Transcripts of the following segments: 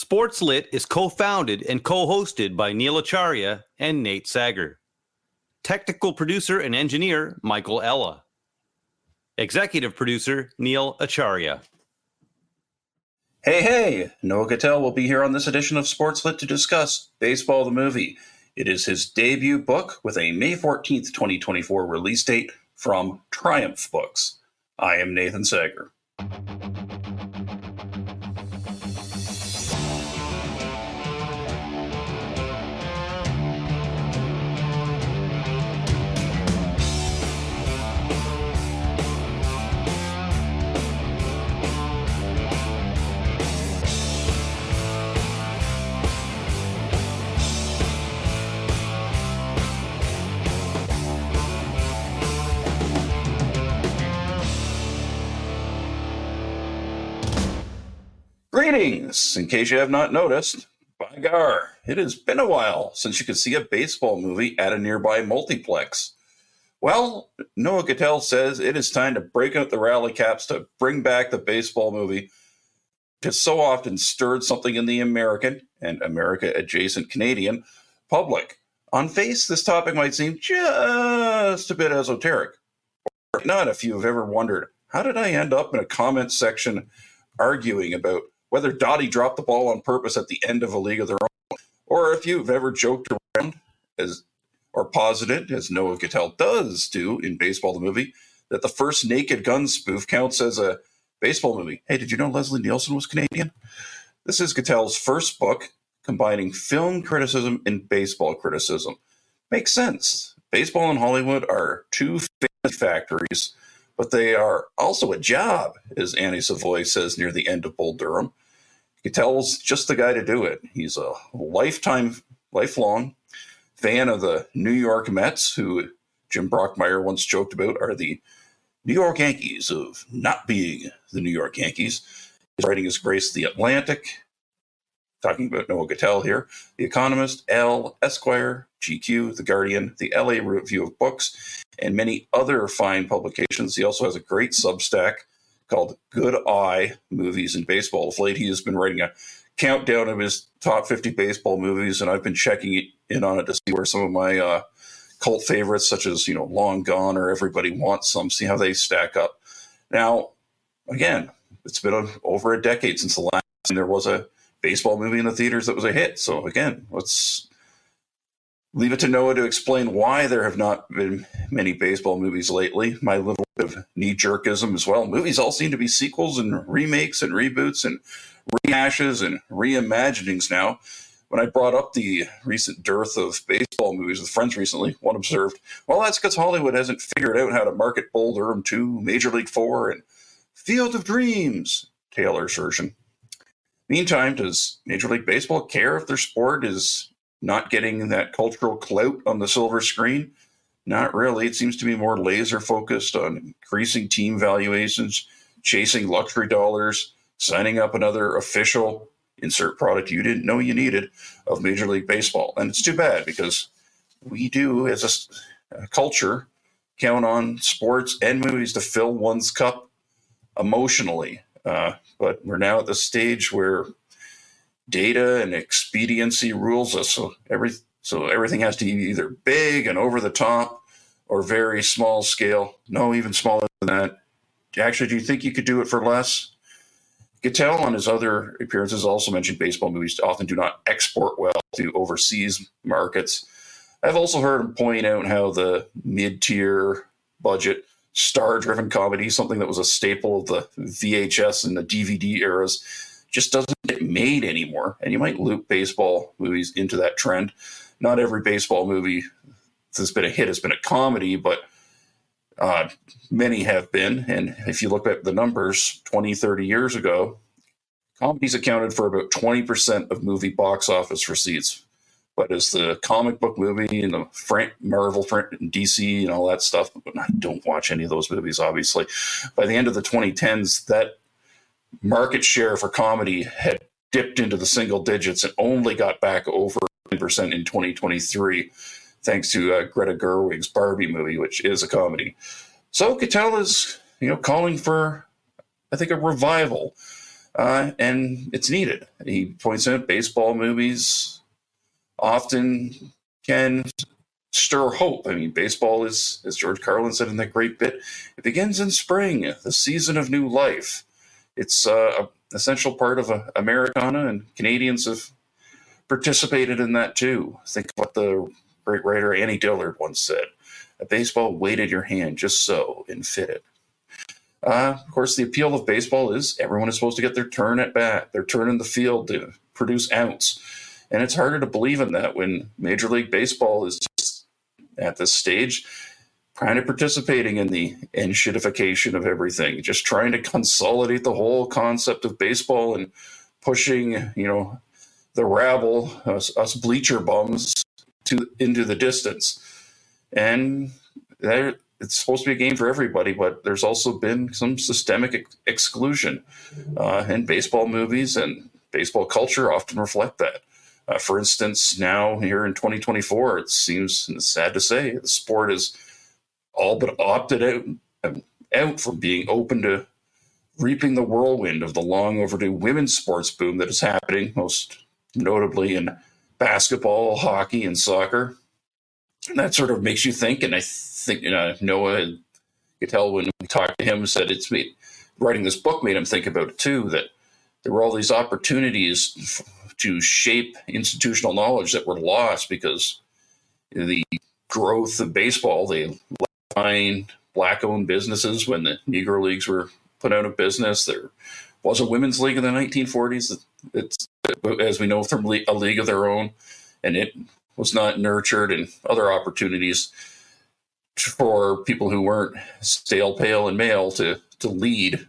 SportsLit is co-founded and co-hosted by Neil Acharya and Nate Sager. Technical producer and engineer, Michael Elle. Executive producer, Neil Acharya. Hey, Noah Gittell will be here on this edition of SportsLit to discuss Baseball the Movie. It is his debut book with a May 14th, 2024 release date from Triumph Books. I am Nathan Sager. Greetings! In case you have not noticed, by gar, it has been a while since you could see a baseball movie at a nearby multiplex. Well, Noah Gittell says it is time to break out the rally caps to bring back the baseball movie, which has so often stirred something in the American and America-adjacent Canadian public. On face, this topic might seem just a bit esoteric. Or not if you have ever wondered, how did I end up in a comment section arguing about whether Dottie dropped the ball on purpose at the end of A League of Their Own, or if you've ever joked around or posited, as Noah Gittell does do in Baseball the Movie, that the first Naked Gun spoof counts as a baseball movie. Hey, did you know Leslie Nielsen was Canadian? This is Gittell's first book combining film criticism and baseball criticism. Makes sense. Baseball and Hollywood are two fantasy factories, but they are also a job, as Annie Savoy says near the end of Bull Durham. Gittell's just the guy to do it. He's a lifelong fan of the New York Mets, who Jim Brockmire once joked about are the New York Yankees of not being the New York Yankees. His writing has graced The Atlantic, talking about Noah Gittell here, The Economist, Elle, Esquire, GQ, The Guardian, the LA Review of Books, and many other fine publications. He also has a great Substack called Good Eye Movies in Baseball. Of late, he has been writing a countdown of his top 50 baseball movies, and I've been checking in on it to see where some of my cult favorites, such as Long Gone or Everybody Wants Some, see how they stack up. Now, again, it's been over a decade since the last time there was a baseball movie in the theaters that was a hit. So again, let's leave it to Noah to explain why there have not been many baseball movies lately. My little bit of knee-jerkism as well. Movies all seem to be sequels and remakes and reboots and rehashes and reimaginings now. When I brought up the recent dearth of baseball movies with friends recently, one observed, well, that's because Hollywood hasn't figured out how to market Bull Durham 2, Major League 4, and Field of Dreams, Taylor's version. Meantime, does Major League Baseball care if their sport is not getting that cultural clout on the silver screen? Not really. It seems to be more laser focused on increasing team valuations, chasing luxury dollars, signing up another official insert product you didn't know you needed of Major League Baseball. And it's too bad because we do, as a culture, count on sports and movies to fill one's cup emotionally. But we're now at the stage where data and expediency rules us. So everything has to be either big and over the top or very small scale. No, even smaller than that. Actually, do you think you could do it for less? Gittell, on his other appearances, also mentioned baseball movies often do not export well to overseas markets. I've also heard him point out how the mid-tier budget star-driven comedy, something that was a staple of the VHS and the DVD eras, just doesn't get made anymore. And you might loop baseball movies into that trend. Not every baseball movie that's been a hit has been a comedy, but many have been. And if you look at the numbers, 20, 30 years ago, comedies accounted for about 20% of movie box office receipts. But as the comic book movie and the Marvel and DC and all that stuff, I don't watch any of those movies, obviously. By the end of the 2010s, that market share for comedy had dipped into the single digits and only got back over 10% in 2023, thanks to Greta Gerwig's Barbie movie, which is a comedy. So Gittell is, calling for, I think, a revival and it's needed. He points out baseball movies often can stir hope. I mean, baseball is, as George Carlin said in that great bit, it begins in spring, the season of new life. It's an essential part of Americana, and Canadians have participated in that too. Think what the great writer Annie Dillard once said: "A baseball weighted your hand just so and fit it." Of course, the appeal of baseball is everyone is supposed to get their turn at bat, their turn in the field to produce outs. And it's harder to believe in that when Major League Baseball is just at this stage kind of participating in the enshittification of everything, just trying to consolidate the whole concept of baseball and pushing, the rabble, us bleacher bums, into the distance. And it's supposed to be a game for everybody, but there's also been some systemic exclusion. And baseball movies and baseball culture often reflect that. For instance, now here in 2024, it seems, and it's sad to say, the sport is all but opted out from being open to reaping the whirlwind of the long overdue women's sports boom that is happening, most notably in basketball, hockey, and soccer. And that sort of makes you think, and I think Noah Gittell, when we talked to him, said writing this book made him think about it too, that there were all these opportunities to shape institutional knowledge that were lost because the growth of baseball, they left behind black-owned businesses when the Negro Leagues were put out of business. There was a women's league in the 1940s. It's, as we know, from a league of their own, and it was not nurtured, and other opportunities for people who weren't stale, pale, and male to lead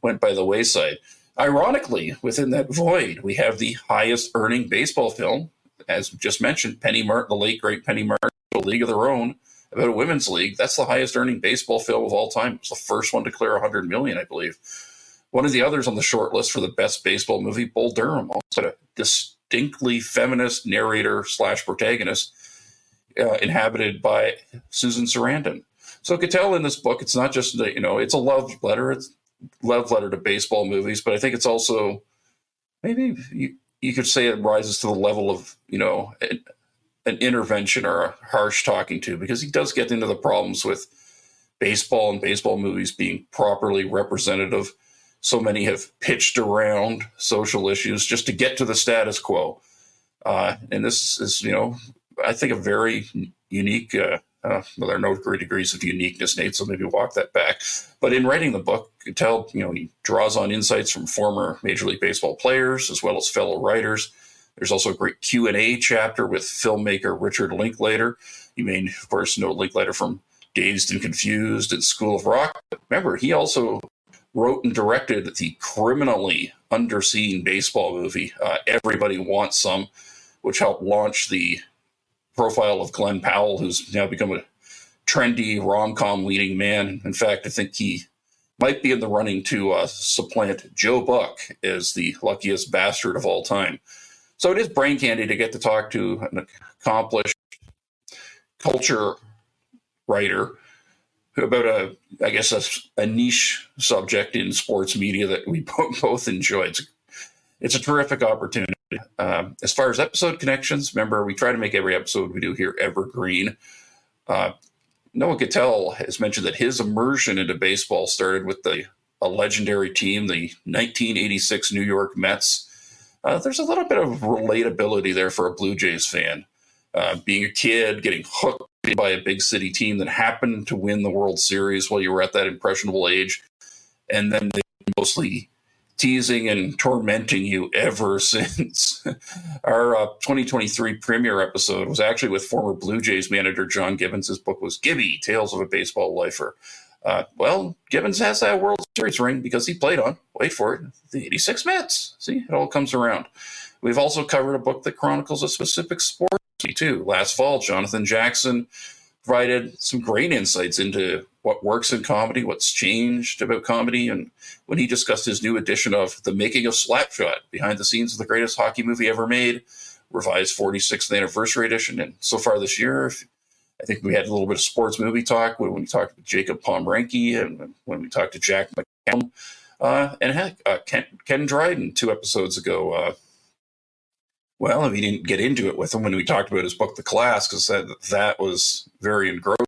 went by the wayside. Ironically, within that void, we have the highest earning baseball film, as just mentioned, Penny Martin, the late great Penny Martin, A League of Their Own, about a women's league. That's the highest earning baseball film of all time. It was the first one to clear 100 million, I believe. One of the others on the short list for the best baseball movie, Bull Durham, also had a distinctly feminist narrator / protagonist inhabited by Susan Sarandon. So Gittell in this book, it's not just, it's a love letter. It's love letter to baseball movies, but I think it's also, maybe you could say it rises to the level of, an intervention or a harsh talking to, because he does get into the problems with baseball and baseball movies being properly representative. So many have pitched around social issues just to get to the status quo. And this is, I think, a very unique, well, there are no great degrees of uniqueness, Nate, so maybe walk that back. But in writing the book, Gittell, he draws on insights from former Major League Baseball players as well as fellow writers. There's also a great Q&A chapter with filmmaker Richard Linklater. You may, of course, know Linklater from Dazed and Confused and School of Rock. But remember, he also wrote and directed the criminally underseen baseball movie, Everybody Wants Some, which helped launch the profile of Glenn Powell, who's now become a trendy rom-com leading man. In fact, I think he might be in the running to supplant Joe Buck as the luckiest bastard of all time. So it is brain candy to get to talk to an accomplished culture writer about a niche subject in sports media that we both enjoy. It's a terrific opportunity. As far as episode connections, remember, we try to make every episode we do here evergreen. Noah Gittell has mentioned that his immersion into baseball started with a legendary team, the 1986 New York Mets. There's a little bit of relatability there for a Blue Jays fan. Being a kid, getting hooked by a big city team that happened to win the World Series while you were at that impressionable age, and then they mostly teasing and tormenting you ever since. Our 2023 premiere episode was actually with former Blue Jays manager John Gibbons. His book was Gibby, Tales of a Baseball Lifer. Well, Gibbons has that World Series ring because he played on, wait for it, the 86 Mets. See, it all comes around. We've also covered a book that chronicles a specific sport, too. Last fall, Jonathan Jackson provided some great insights into what works in comedy, what's changed about comedy, and when he discussed his new edition of The Making of Slapshot, behind the scenes of the greatest hockey movie ever made, revised 46th anniversary edition. And so far this year, I think we had a little bit of sports movie talk when we talked to Jacob Pomrenke and when we talked to Jack McCallum. And heck, Ken Dryden 2 episodes ago. Well, we didn't get into it with him when we talked about his book, The Class, because that was very engrossing.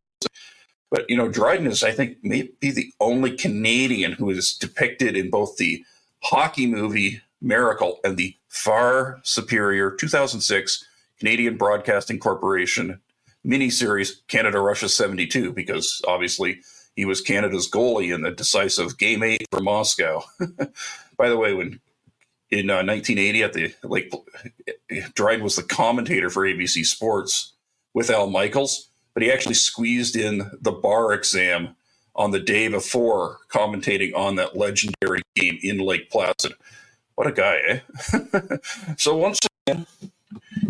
But, Dryden is, I think, maybe the only Canadian who is depicted in both the hockey movie Miracle and the far superior 2006 Canadian Broadcasting Corporation miniseries Canada-Russia 72, because obviously he was Canada's goalie in the decisive Game 8 for Moscow. By the way, when in 1980 Dryden was the commentator for ABC Sports with Al Michaels, but he actually squeezed in the bar exam on the day before commentating on that legendary game in Lake Placid. What a guy, eh? So once again,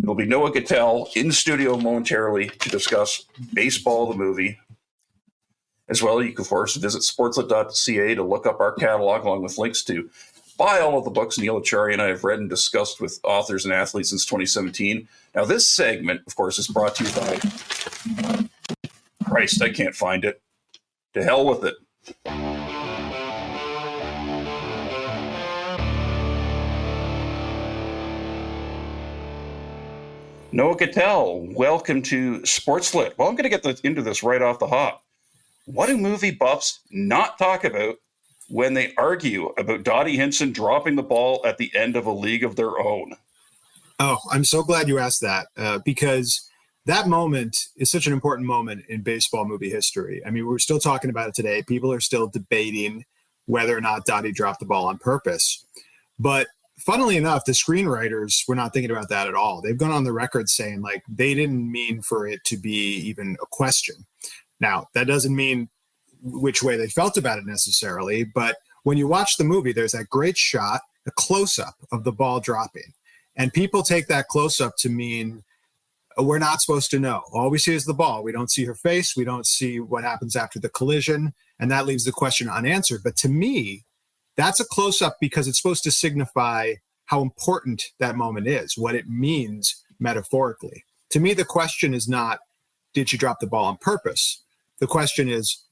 it'll be Noah Gittell in studio momentarily to discuss Baseball, the movie. As well, you can, of course, visit sportslit.ca to look up our catalog along with links to buy all of the books Neil Acharya and I have read and discussed with authors and athletes since 2017. Now, this segment, of course, is brought to you by... Christ, I can't find it. To hell with it. Noah Gittell, welcome to SportsLit. Well, I'm going to get into this right off the hop. What do movie buffs not talk about when they argue about Dottie Hinson dropping the ball at the end of A League of Their Own? Oh, I'm so glad you asked that because that moment is such an important moment in baseball movie history. I mean, we're still talking about it today. People are still debating whether or not Dottie dropped the ball on purpose. But funnily enough, the screenwriters were not thinking about that at all. They've gone on the record saying like they didn't mean for it to be even a question. Now, that doesn't mean which way they felt about it necessarily, but when you watch the movie, there's that great shot, a close-up of the ball dropping. And people take that close-up to mean we're not supposed to know. All we see is the ball. We don't see her face. We don't see what happens after the collision. And that leaves the question unanswered. But to me, that's a close-up because it's supposed to signify how important that moment is, what it means metaphorically. To me, the question is not, did she drop the ball on purpose? The question is,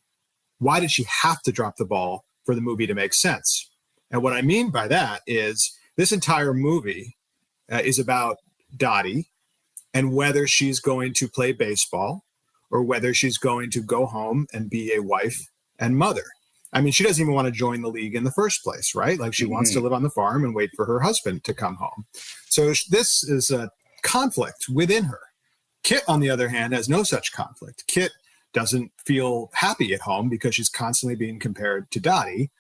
why did she have to drop the ball for the movie to make sense? And what I mean by that is this entire movie is about Dottie and whether she's going to play baseball or whether she's going to go home and be a wife and mother. I mean, she doesn't even want to join the league in the first place, right? Like she wants to live on the farm and wait for her husband to come home. So this is a conflict within her. Kit, on the other hand, has no such conflict. Kit doesn't feel happy at home because she's constantly being compared to Dottie.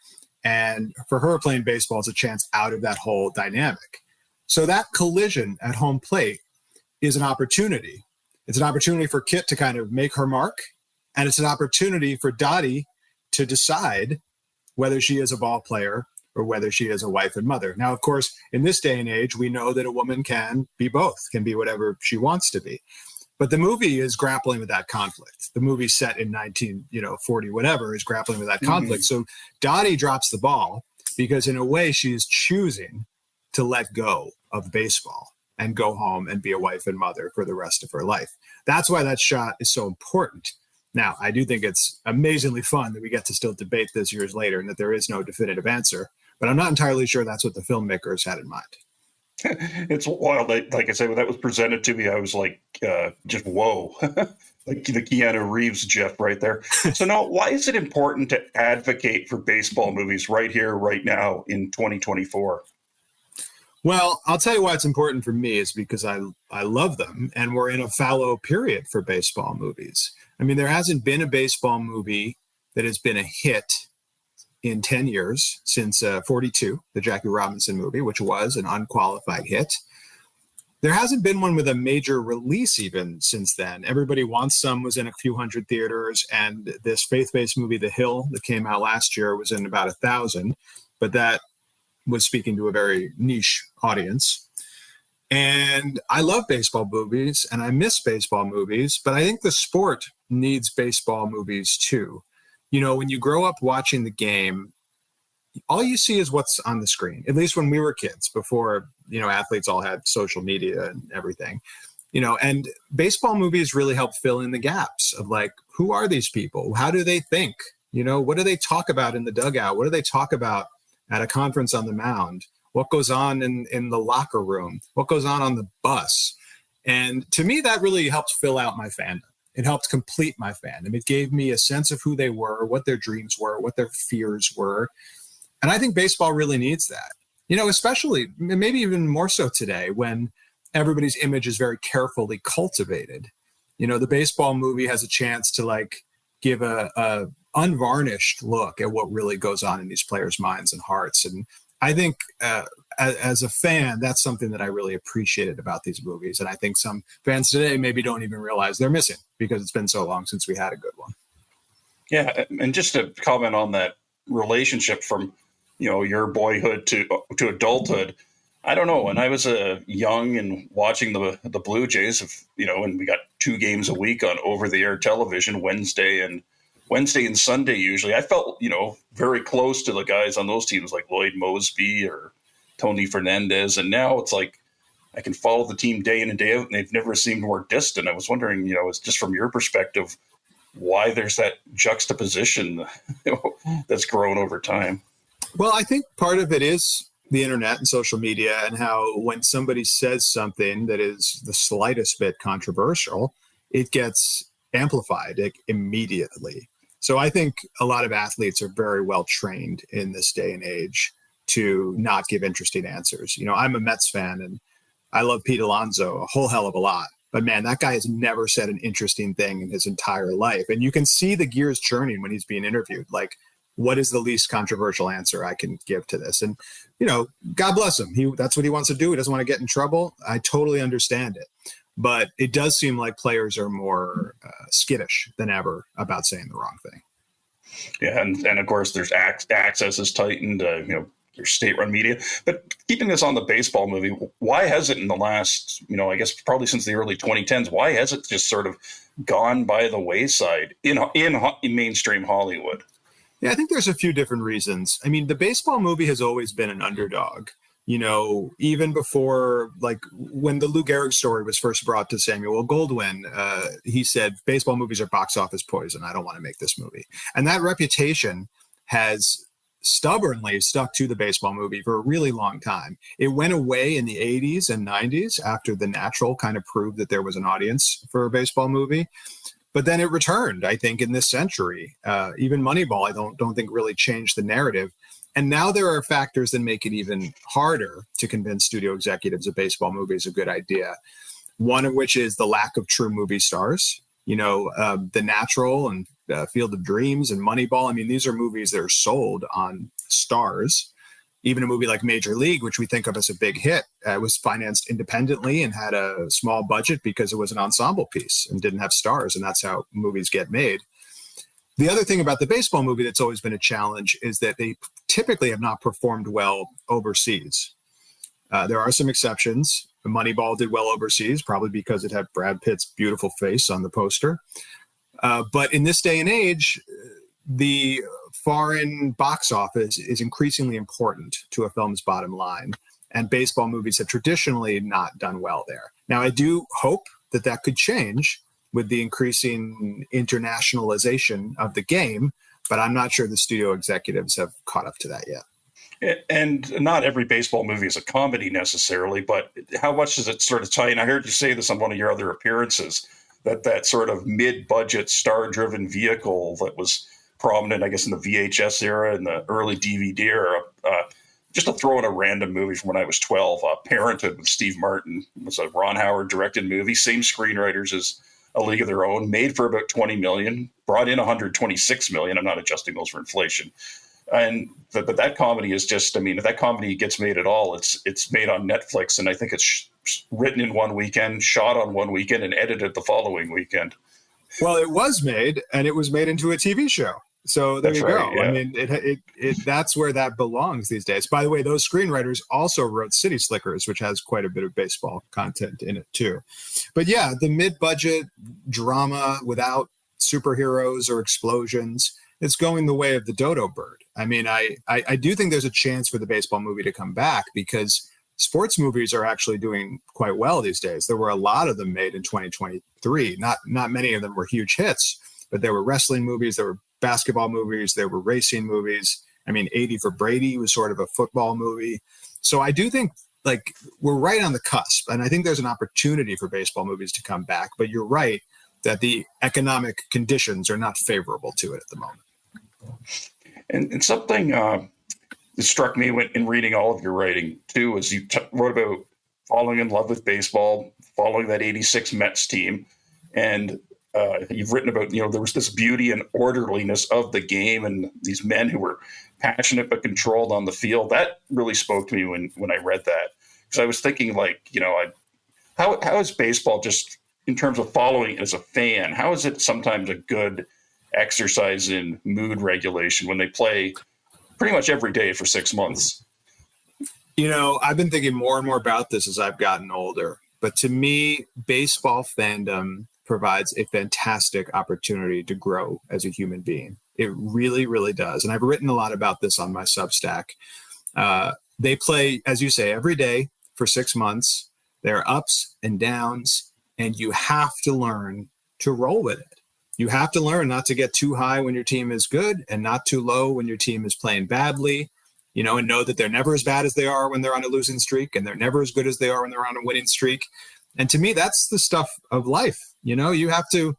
And for her, playing baseball is a chance out of that whole dynamic. So that collision at home plate is an opportunity. It's an opportunity for Kit to kind of make her mark. And it's an opportunity for Dottie to decide whether she is a ball player or whether she is a wife and mother. Now, of course, in this day and age, we know that a woman can be both, can be whatever she wants to be. But the movie is grappling with that conflict. The movie set in 1940, whatever, is grappling with that conflict. So Dottie drops the ball because in a way she's choosing to let go of baseball and go home and be a wife and mother for the rest of her life. That's why that shot is so important. Now, I do think it's amazingly fun that we get to still debate this years later and that there is no definitive answer, but I'm not entirely sure that's what the filmmakers had in mind. It's wild. Like I said, when that was presented to me, I was like, just whoa. Like the Keanu Reeves Jeff right there. So now, why is it important to advocate for baseball movies right here, right now in 2024? Well, I'll tell you why it's important for me is because I love them, and we're in a fallow period for baseball movies. I mean, there hasn't been a baseball movie that has been a hit in 10 years since 42, the Jackie Robinson movie, which was an unqualified hit. There hasn't been one with a major release even since then. Everybody Wants Some was in a few hundred theaters, and this faith-based movie, The Hill, that came out last year was in about 1,000, but that was speaking to a very niche audience. And I love baseball movies and I miss baseball movies, but I think the sport needs baseball movies too. You know, when you grow up watching the game, all you see is what's on the screen, at least when we were kids, before, athletes all had social media and everything, and baseball movies really help fill in the gaps of like, who are these people? How do they think? What do they talk about in the dugout? What do they talk about at a conference on the mound, what goes on in the locker room, what goes on the bus. And to me, that really helped fill out my fandom. It helped complete my fandom. It gave me a sense of who they were, what their dreams were, what their fears were. And I think baseball really needs that, especially maybe even more so today when everybody's image is very carefully cultivated. The baseball movie has a chance to give a unvarnished look at what really goes on in these players' minds and hearts. And I think as a fan, that's something that I really appreciated about these movies. And I think some fans today maybe don't even realize they're missing because it's been so long since we had a good one. Yeah. And just to comment on that relationship from, your boyhood to adulthood, I don't know. When I was young and watching the Blue Jays, and we got 2 games a week on over-the-air television, Wednesday and Sunday usually, I felt, very close to the guys on those teams like Lloyd Mosby or Tony Fernandez. And now it's like I can follow the team day in and day out, and they've never seemed more distant. I was wondering, it's just from your perspective, why there's that juxtaposition that's grown over time. Well, I think part of it is the internet and social media, and how when somebody says something that is the slightest bit controversial, it gets amplified immediately. So I think a lot of athletes are very well trained in this day and age to not give interesting answers. I'm a Mets fan and I love Pete Alonso a whole hell of a lot, but man, that guy has never said an interesting thing in his entire life. And you can see the gears churning when he's being interviewed. Like, what is the least controversial answer I can give to this? And, God bless him. That's what he wants to do. He doesn't want to get in trouble. I totally understand it. But it does seem like players are more skittish than ever about saying the wrong thing. Yeah, and of course, there's access is tightened, there's state-run media. But keeping this on the baseball movie, why has it in the last, I guess probably since the early 2010s, why has it just sort of gone by the wayside in mainstream Hollywood? Yeah, I think there's a few different reasons. I mean, the baseball movie has always been an underdog. Even before, when the Lou Gehrig story was first brought to Samuel Goldwyn, he said, baseball movies are box office poison. I don't want to make this movie. And that reputation has stubbornly stuck to the baseball movie for a really long time. It went away in the 80s and 90s after The Natural kind of proved that there was an audience for a baseball movie. But then it returned, I think, in this century. Even Moneyball, I don't think really changed the narrative. And now there are factors that make it even harder to convince studio executives a baseball movie is a good idea. One of which is the lack of true movie stars. The Natural and Field of Dreams and Moneyball. I mean, these are movies that are sold on stars. Even a movie like Major League, which we think of as a big hit, was financed independently and had a small budget because it was an ensemble piece and didn't have stars. And that's how movies get made. The other thing about the baseball movie that's always been a challenge is that they typically have not performed well overseas. There are some exceptions. Moneyball did well overseas, probably because it had Brad Pitt's beautiful face on the poster. But in this day and age, the foreign box office is increasingly important to a film's bottom line. And baseball movies have traditionally not done well there. Now, I do hope that could change with the increasing internationalization of the game, but I'm not sure the studio executives have caught up to that yet. And not every baseball movie is a comedy necessarily, but how much does it sort of tie in? I heard you say this on one of your other appearances, that sort of mid-budget, star-driven vehicle that was prominent, I guess, in the VHS era and the early DVD era. Just to throw in a random movie from when I was 12, Parenthood with Steve Martin. It was a Ron Howard directed movie, same screenwriters as A League of Their Own, made for about $20 million, brought in $126 million. I'm not adjusting those for inflation. But that comedy is just, if that comedy gets made at all, it's made on Netflix, and I think it's written in one weekend, shot on one weekend, and edited the following weekend. Well, it was made, and it was made into a TV show. So there you go. Yeah. I mean, it that's where that belongs these days. By the way, those screenwriters also wrote City Slickers, which has quite a bit of baseball content in it too. But yeah, the mid-budget drama without superheroes or explosions, it's going the way of the dodo bird. I mean, I do think there's a chance for the baseball movie to come back because sports movies are actually doing quite well these days. There were a lot of them made in 2023. Not many of them were huge hits, but there were wrestling movies, there were basketball movies, there were racing movies, I mean, 80 for Brady was sort of a football movie. So I do think like we're right on the cusp. And I think there's an opportunity for baseball movies to come back. But you're right that the economic conditions are not favorable to it at the moment. And something that struck me in reading all of your writing, too, is you wrote about falling in love with baseball, following that 86 Mets team. And you've written about, there was this beauty and orderliness of the game and these men who were passionate but controlled on the field. That really spoke to me when I read that. Because I was thinking, how is baseball, just in terms of following it as a fan, how is it sometimes a good exercise in mood regulation when they play pretty much every day for 6 months? I've been thinking more and more about this as I've gotten older. But to me, baseball fandom provides a fantastic opportunity to grow as a human being. It really, really does. And I've written a lot about this on my Substack. They play, as you say, every day for 6 months. There are ups and downs, and you have to learn to roll with it. You have to learn not to get too high when your team is good and not too low when your team is playing badly, and know that they're never as bad as they are when they're on a losing streak, and they're never as good as they are when they're on a winning streak. And to me, that's the stuff of life. You have to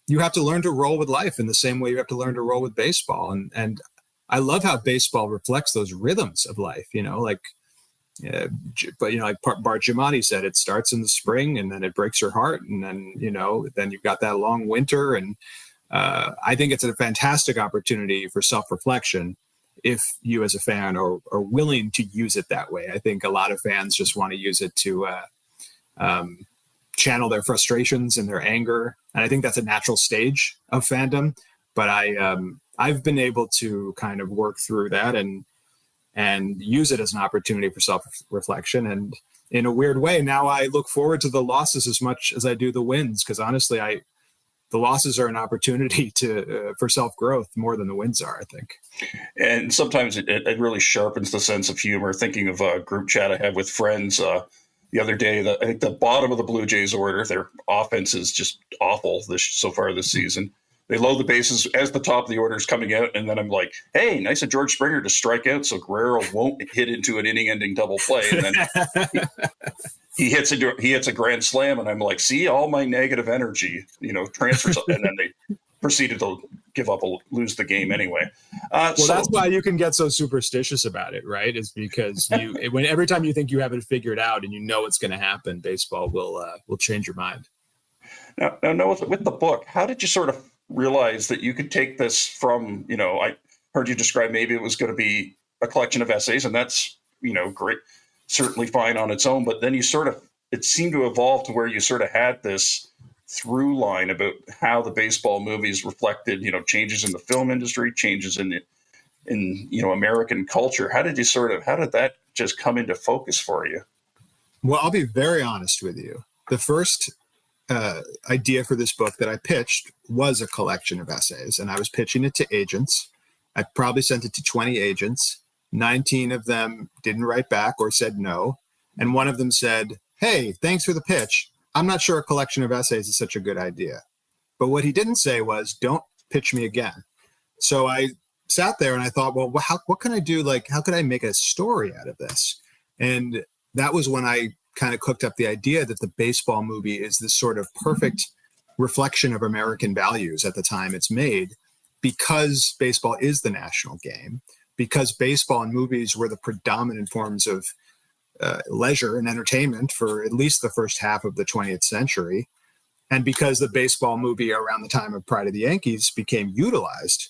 learn to roll with life in the same way you have to learn to roll with baseball. And I love how baseball reflects those rhythms of life, like Bart Giamatti said, it starts in the spring and then it breaks your heart. And then, then you've got that long winter. And I think it's a fantastic opportunity for self-reflection if you as a fan are willing to use it that way. I think a lot of fans just want to use it to channel their frustrations and their anger. And I think that's a natural stage of fandom. But I've been able to kind of work through that and use it as an opportunity for self-reflection. And in a weird way, now I look forward to the losses as much as I do the wins, because honestly, the losses are an opportunity for self-growth more than the wins are, I think. And sometimes it really sharpens the sense of humor. Thinking of a group chat I had with friends the other day, I think the bottom of the Blue Jays order, their offense is just awful so far this season. They load the bases as the top of the order is coming out, and then I'm like, hey, nice of George Springer to strike out so Guerrero won't hit into an inning-ending double play. And then he hits a grand slam, and I'm like, see, all my negative energy, transfers. And then they proceeded to lose the game anyway. That's why you can get so superstitious about it, right? Is because every time you think you have it figured out and you know it's going to happen, baseball will change your mind. Now, Noah, with the book, how did you sort of realize that you could take this from, I heard you describe maybe it was going to be a collection of essays, and that's, great, certainly fine on its own. But then it seemed to evolve to where you sort of had this through line about how the baseball movies reflected, changes in the film industry, changes in American culture. How did that just come into focus for you? Well, I'll be very honest with you. The first idea for this book that I pitched was a collection of essays, and I was pitching it to agents. I probably sent it to 20 agents. 19 of them didn't write back or said no. And one of them said, hey, thanks for the pitch. I'm not sure a collection of essays is such a good idea. But what he didn't say was, don't pitch me again. So I sat there and I thought, well, what can I do? How could I make a story out of this? And that was when I kind of cooked up the idea that the baseball movie is this sort of perfect reflection of American values at the time it's made, because baseball is the national game, because baseball and movies were the predominant forms of leisure and entertainment for at least the first half of the 20th century. And because the baseball movie around the time of Pride of the Yankees became utilized,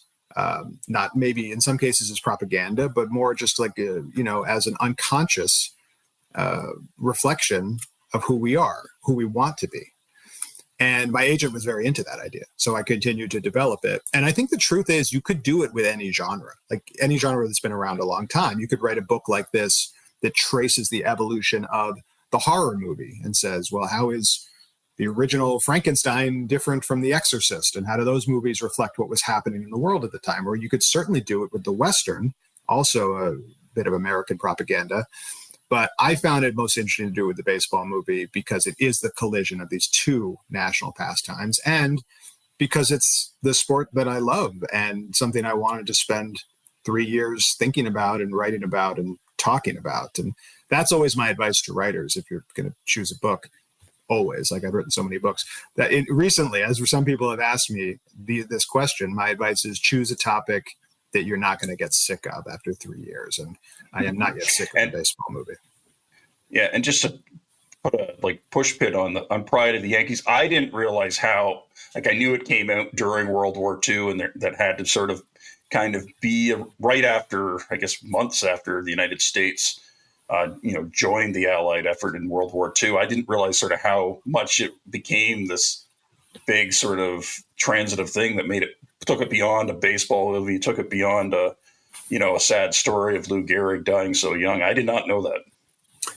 not maybe in some cases as propaganda, but more just as an unconscious reflection of who we are, who we want to be. And my agent was very into that idea. So I continued to develop it. And I think the truth is you could do it with any genre, like any genre that's been around a long time. You could write a book like this that traces the evolution of the horror movie and says, well, how is the original Frankenstein different from The Exorcist? And how do those movies reflect what was happening in the world at the time? Or you could certainly do it with the Western, also a bit of American propaganda. But I found it most interesting to do with the baseball movie because it is the collision of these two national pastimes, and because it's the sport that I love and something I wanted to spend 3 years thinking about and writing about and talking about. And that's always my advice to writers if you're going to choose a book. Always, like I've written so many books that recently, as some people have asked me this question, my advice is choose a topic that you're not going to get sick of after 3 years. And I am not yet sick of a baseball movie. Yeah, and just to put a push pit on Pride of the Yankees, I didn't realize how, I knew it came out during World War II and that had to sort of kind of be right after, I guess, months after the United States joined the Allied effort in World War II. I didn't realize sort of how much it became this big sort of transitive thing that took it beyond a baseball movie, took it beyond a sad story of Lou Gehrig dying so young. I did not know that.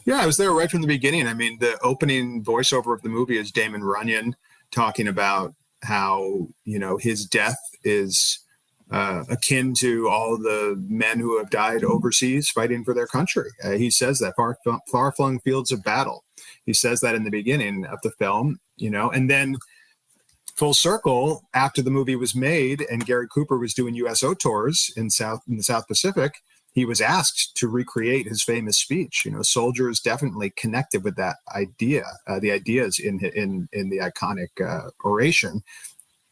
Yeah, I was there right from the beginning. I mean, the opening voiceover of the movie is Damon Runyon talking about how, his death is akin to all the men who have died overseas fighting for their country. He says that far-flung fields of battle. He says that in the beginning of the film, and then full circle, after the movie was made and Gary Cooper was doing USO tours in the South Pacific, he was asked to recreate his famous speech. Soldiers definitely connected with that idea, the ideas in the iconic oration.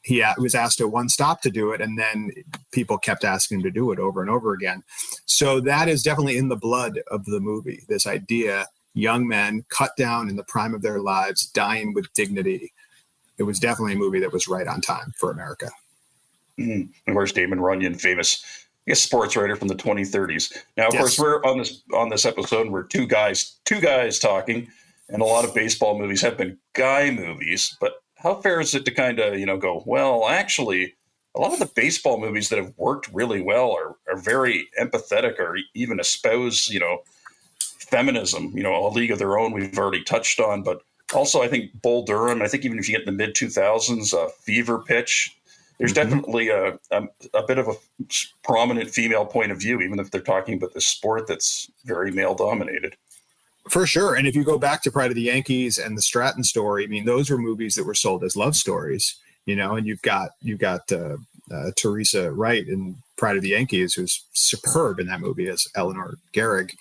He was asked at one stop to do it, and then people kept asking him to do it over and over again. So that is definitely in the blood of the movie, this idea, young men cut down in the prime of their lives, dying with dignity. It was definitely a movie that was right on time for America. Mm-hmm. Of course, Damon Runyon, famous, I guess, sports writer from the 2030s. Now, of course, we're on this episode, we're two guys talking, and a lot of baseball movies have been guy movies, but how fair is it to kind of, go, well, actually, a lot of the baseball movies that have worked really well are very empathetic or even espouse, feminism, A League of Their Own we've already touched on, but also I think Bull Durham, I think even if you get in the mid-2000s, Fever Pitch, there's definitely a bit of a prominent female point of view, even if they're talking about this sport that's very male-dominated. For sure. And if you go back to Pride of the Yankees and the Stratton story, I mean, those were movies that were sold as love stories, and you've got Teresa Wright in Pride of the Yankees, who's superb in that movie as Eleanor Gehrig.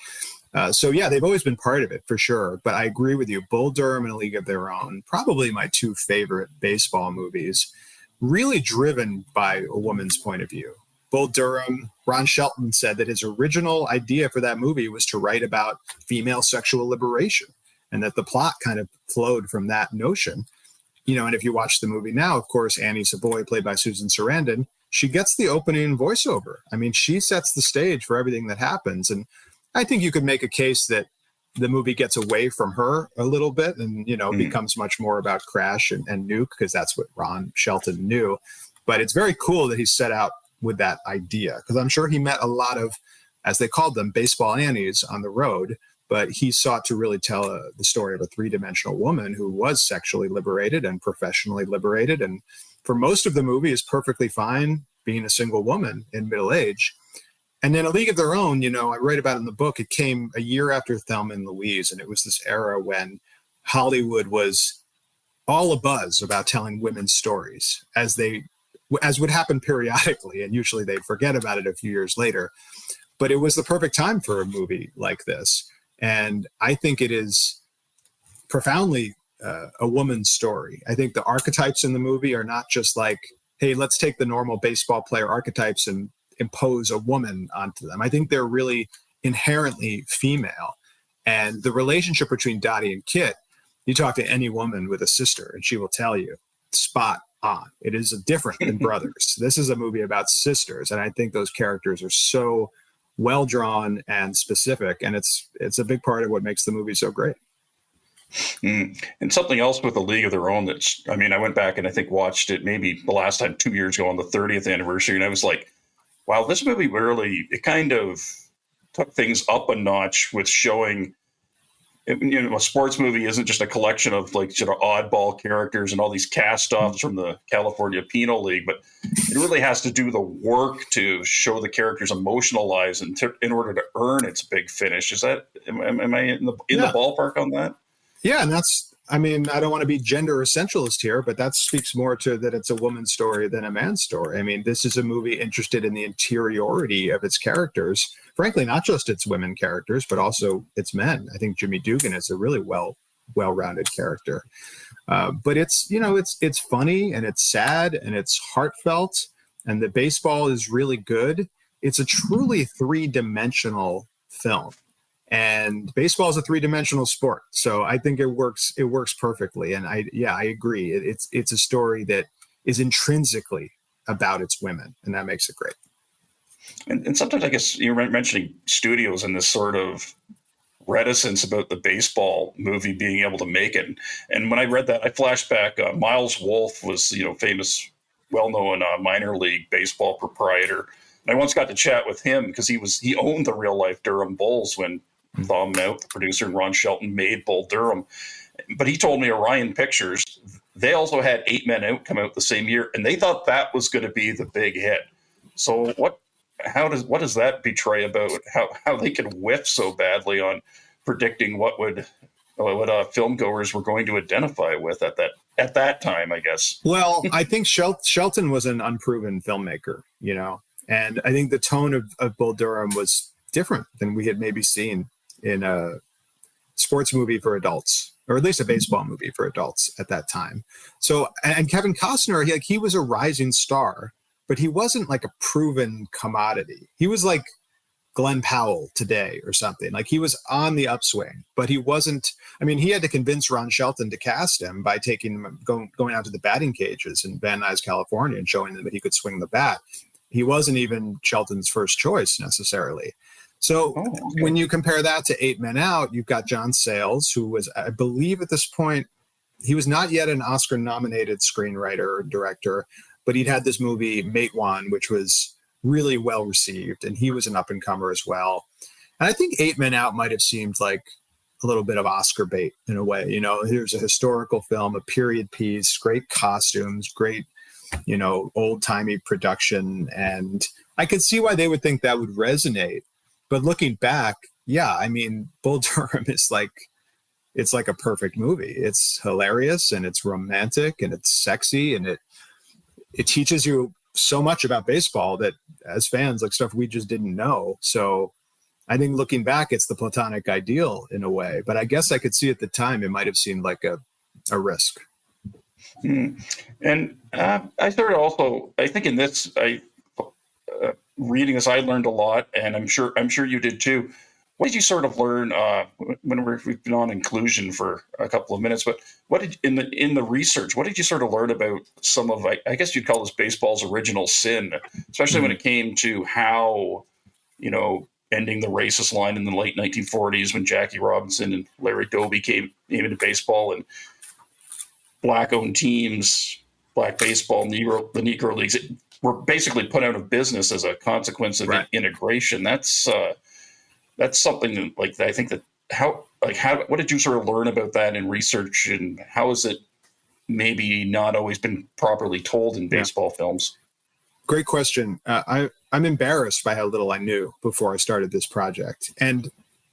So yeah, they've always been part of it for sure. But I agree with you. Bull Durham and A League of Their Own, probably my two favorite baseball movies, really driven by a woman's point of view. Bull Durham, Ron Shelton said that his original idea for that movie was to write about female sexual liberation, and that the plot kind of flowed from that notion. And if you watch the movie now, of course, Annie Savoy, played by Susan Sarandon, she gets the opening voiceover. I mean, she sets the stage for everything that happens. And I think you could make a case that the movie gets away from her a little bit and, becomes much more about Crash and Nuke, because that's what Ron Shelton knew. But it's very cool that he set out with that idea, because I'm sure he met a lot of, as they called them, baseball Annies on the road, but he sought to really tell the story of a three-dimensional woman who was sexually liberated and professionally liberated, and for most of the movie is perfectly fine being a single woman in middle age. And then A League of Their Own, I write about it in the book, it came a year after Thelma and Louise, and it was this era when Hollywood was all abuzz about telling women's stories, as would happen periodically, and usually they'd forget about it a few years later. But it was the perfect time for a movie like this. And I think it is profoundly a woman's story. I think the archetypes in the movie are not just like, hey, let's take the normal baseball player archetypes and impose a woman onto them. I think they're really inherently female. And the relationship between Dottie and Kit, you talk to any woman with a sister and she will tell you, spot on. It is different than brothers. This is a movie about sisters. And I think those characters are so well drawn and specific. And it's a big part of what makes the movie so great. And something else with A League of Their Own I went back and I think watched it maybe the last time 2 years ago on the 30th anniversary. And I was like, wow, this movie really, it kind of took things up a notch with showing, a sports movie isn't just a collection of sort of oddball characters and all these cast-offs from the California Penal League, but it really has to do the work to show the characters' emotional lives in order to earn its big finish. Is that, am I in the ballpark on that? Yeah, and that's I mean, I don't want to be gender essentialist here, but that speaks more to that it's a woman's story than a man's story. I mean, this is a movie interested in the interiority of its characters. Frankly, not just its women characters, but also its men. I think Jimmy Dugan is a really well-rounded character. But it's, you know, it's funny and it's sad and it's heartfelt, and the baseball is really good. It's a truly three-dimensional film. And baseball is a three-dimensional sport, so I think it works perfectly. And I agree. It's a story that is intrinsically about its women, and that makes it great. And sometimes I guess you're mentioning studios and this sort of reticence about the baseball movie being able to make it. And when I read that, I flashed back. Miles Wolff was, famous, well-known minor league baseball proprietor. And I once got to chat with him because he owned the real-life Durham Bulls when Thom Maut, the producer, and Ron Shelton made Bull Durham. But he told me Orion Pictures, they also had 8 Men Out come out the same year, and they thought that was going to be the big hit. So what does that betray about how they can whiff so badly on predicting what film goers were going to identify with at that time, I guess? Well, I think Shelton was an unproven filmmaker, and I think the tone of Bull Durham was different than we had maybe seen in a sports movie for adults, or at least a baseball movie for adults at that time. So, and Kevin Costner, he was a rising star, but he wasn't like a proven commodity. He was like Glenn Powell today or something. Like, he was on the upswing, but he wasn't. I mean, he had to convince Ron Shelton to cast him by going out to the batting cages in Van Nuys, California, and showing them that he could swing the bat. He wasn't even Shelton's first choice necessarily. So when you compare that to 8 Men Out, you've got John Sayles, who was, I believe at this point, he was not yet an Oscar-nominated screenwriter or director, but he'd had this movie, Matewan, which was really well received, and he was an up-and-comer as well. And I think 8 Men Out might have seemed like a little bit of Oscar bait in a way. Here's a historical film, a period piece, great costumes, great, old-timey production, and I could see why they would think that would resonate. But looking back, Bull Durham is it's like a perfect movie. It's hilarious and it's romantic and it's sexy, and it teaches you so much about baseball that as fans, like stuff we just didn't know. So I think looking back, it's the platonic ideal in a way, but I guess I could see at the time it might have seemed like a risk. And I sort of also, I think in this, reading this, I learned a lot, and I'm sure you did too. What did you sort of learn when we've been on inclusion for a couple of minutes? But what did in the research? What did you sort of learn about some of, I guess you'd call this baseball's original sin, especially when it came to how, ending the racist line in the late 1940s when Jackie Robinson and Larry Doby came into baseball, and black-owned teams, black baseball, the Negro leagues were basically put out of business as a consequence of integration. That's something like that. I think that what did you sort of learn about that in research, and how is it maybe not always been properly told in baseball films? Great question. I'm embarrassed by how little I knew before I started this project. And,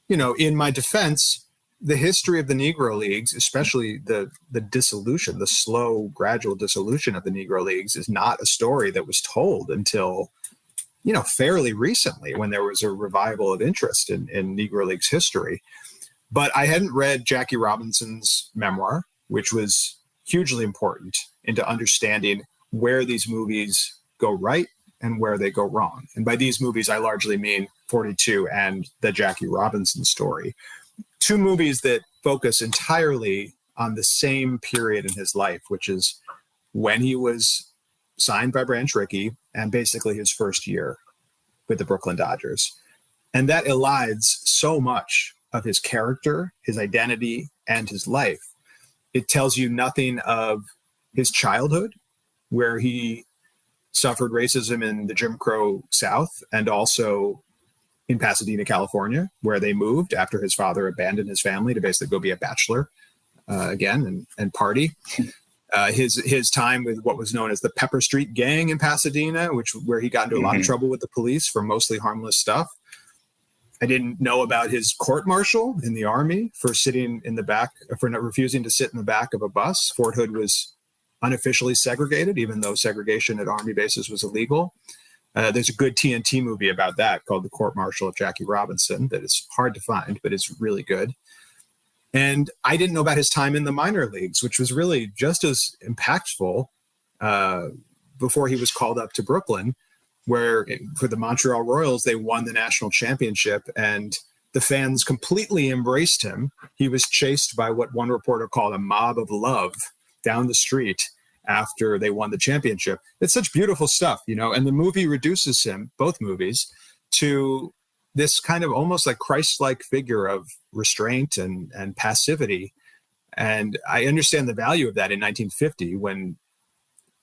in my defense, the history of the Negro Leagues, especially the dissolution, the slow, gradual dissolution of the Negro Leagues, is not a story that was told until, fairly recently, when there was a revival of interest in Negro Leagues history. But I hadn't read Jackie Robinson's memoir, which was hugely important into understanding where these movies go right and where they go wrong. And by these movies, I largely mean 42 and the Jackie Robinson story. 2 movies that focus entirely on the same period in his life, which is when he was signed by Branch Rickey and basically his first year with the Brooklyn Dodgers. And that elides so much of his character, his identity, and his life. It tells you nothing of his childhood, where he suffered racism in the Jim Crow South, and also in Pasadena, California, where they moved after his father abandoned his family to basically go be a bachelor again and party. His time with what was known as the Pepper Street Gang in Pasadena, where he got into a lot of trouble with the police for mostly harmless stuff. I didn't know about his court-martial in the Army for sitting in the back, for not refusing to sit in the back of a bus. Fort Hood was unofficially segregated, even though segregation at Army bases was illegal. There's a good TNT movie about that called The Court-Martial of Jackie Robinson that is hard to find, but it's really good. And I didn't know about his time in the minor leagues, which was really just as impactful before he was called up to Brooklyn, where for the Montreal Royals, they won the national championship and the fans completely embraced him. He was chased by what one reporter called a mob of love down the street after they won the championship. It's such beautiful stuff, and the movie reduces him, both movies, to this kind of almost like Christ-like figure of restraint and passivity. And I understand the value of that in 1950 when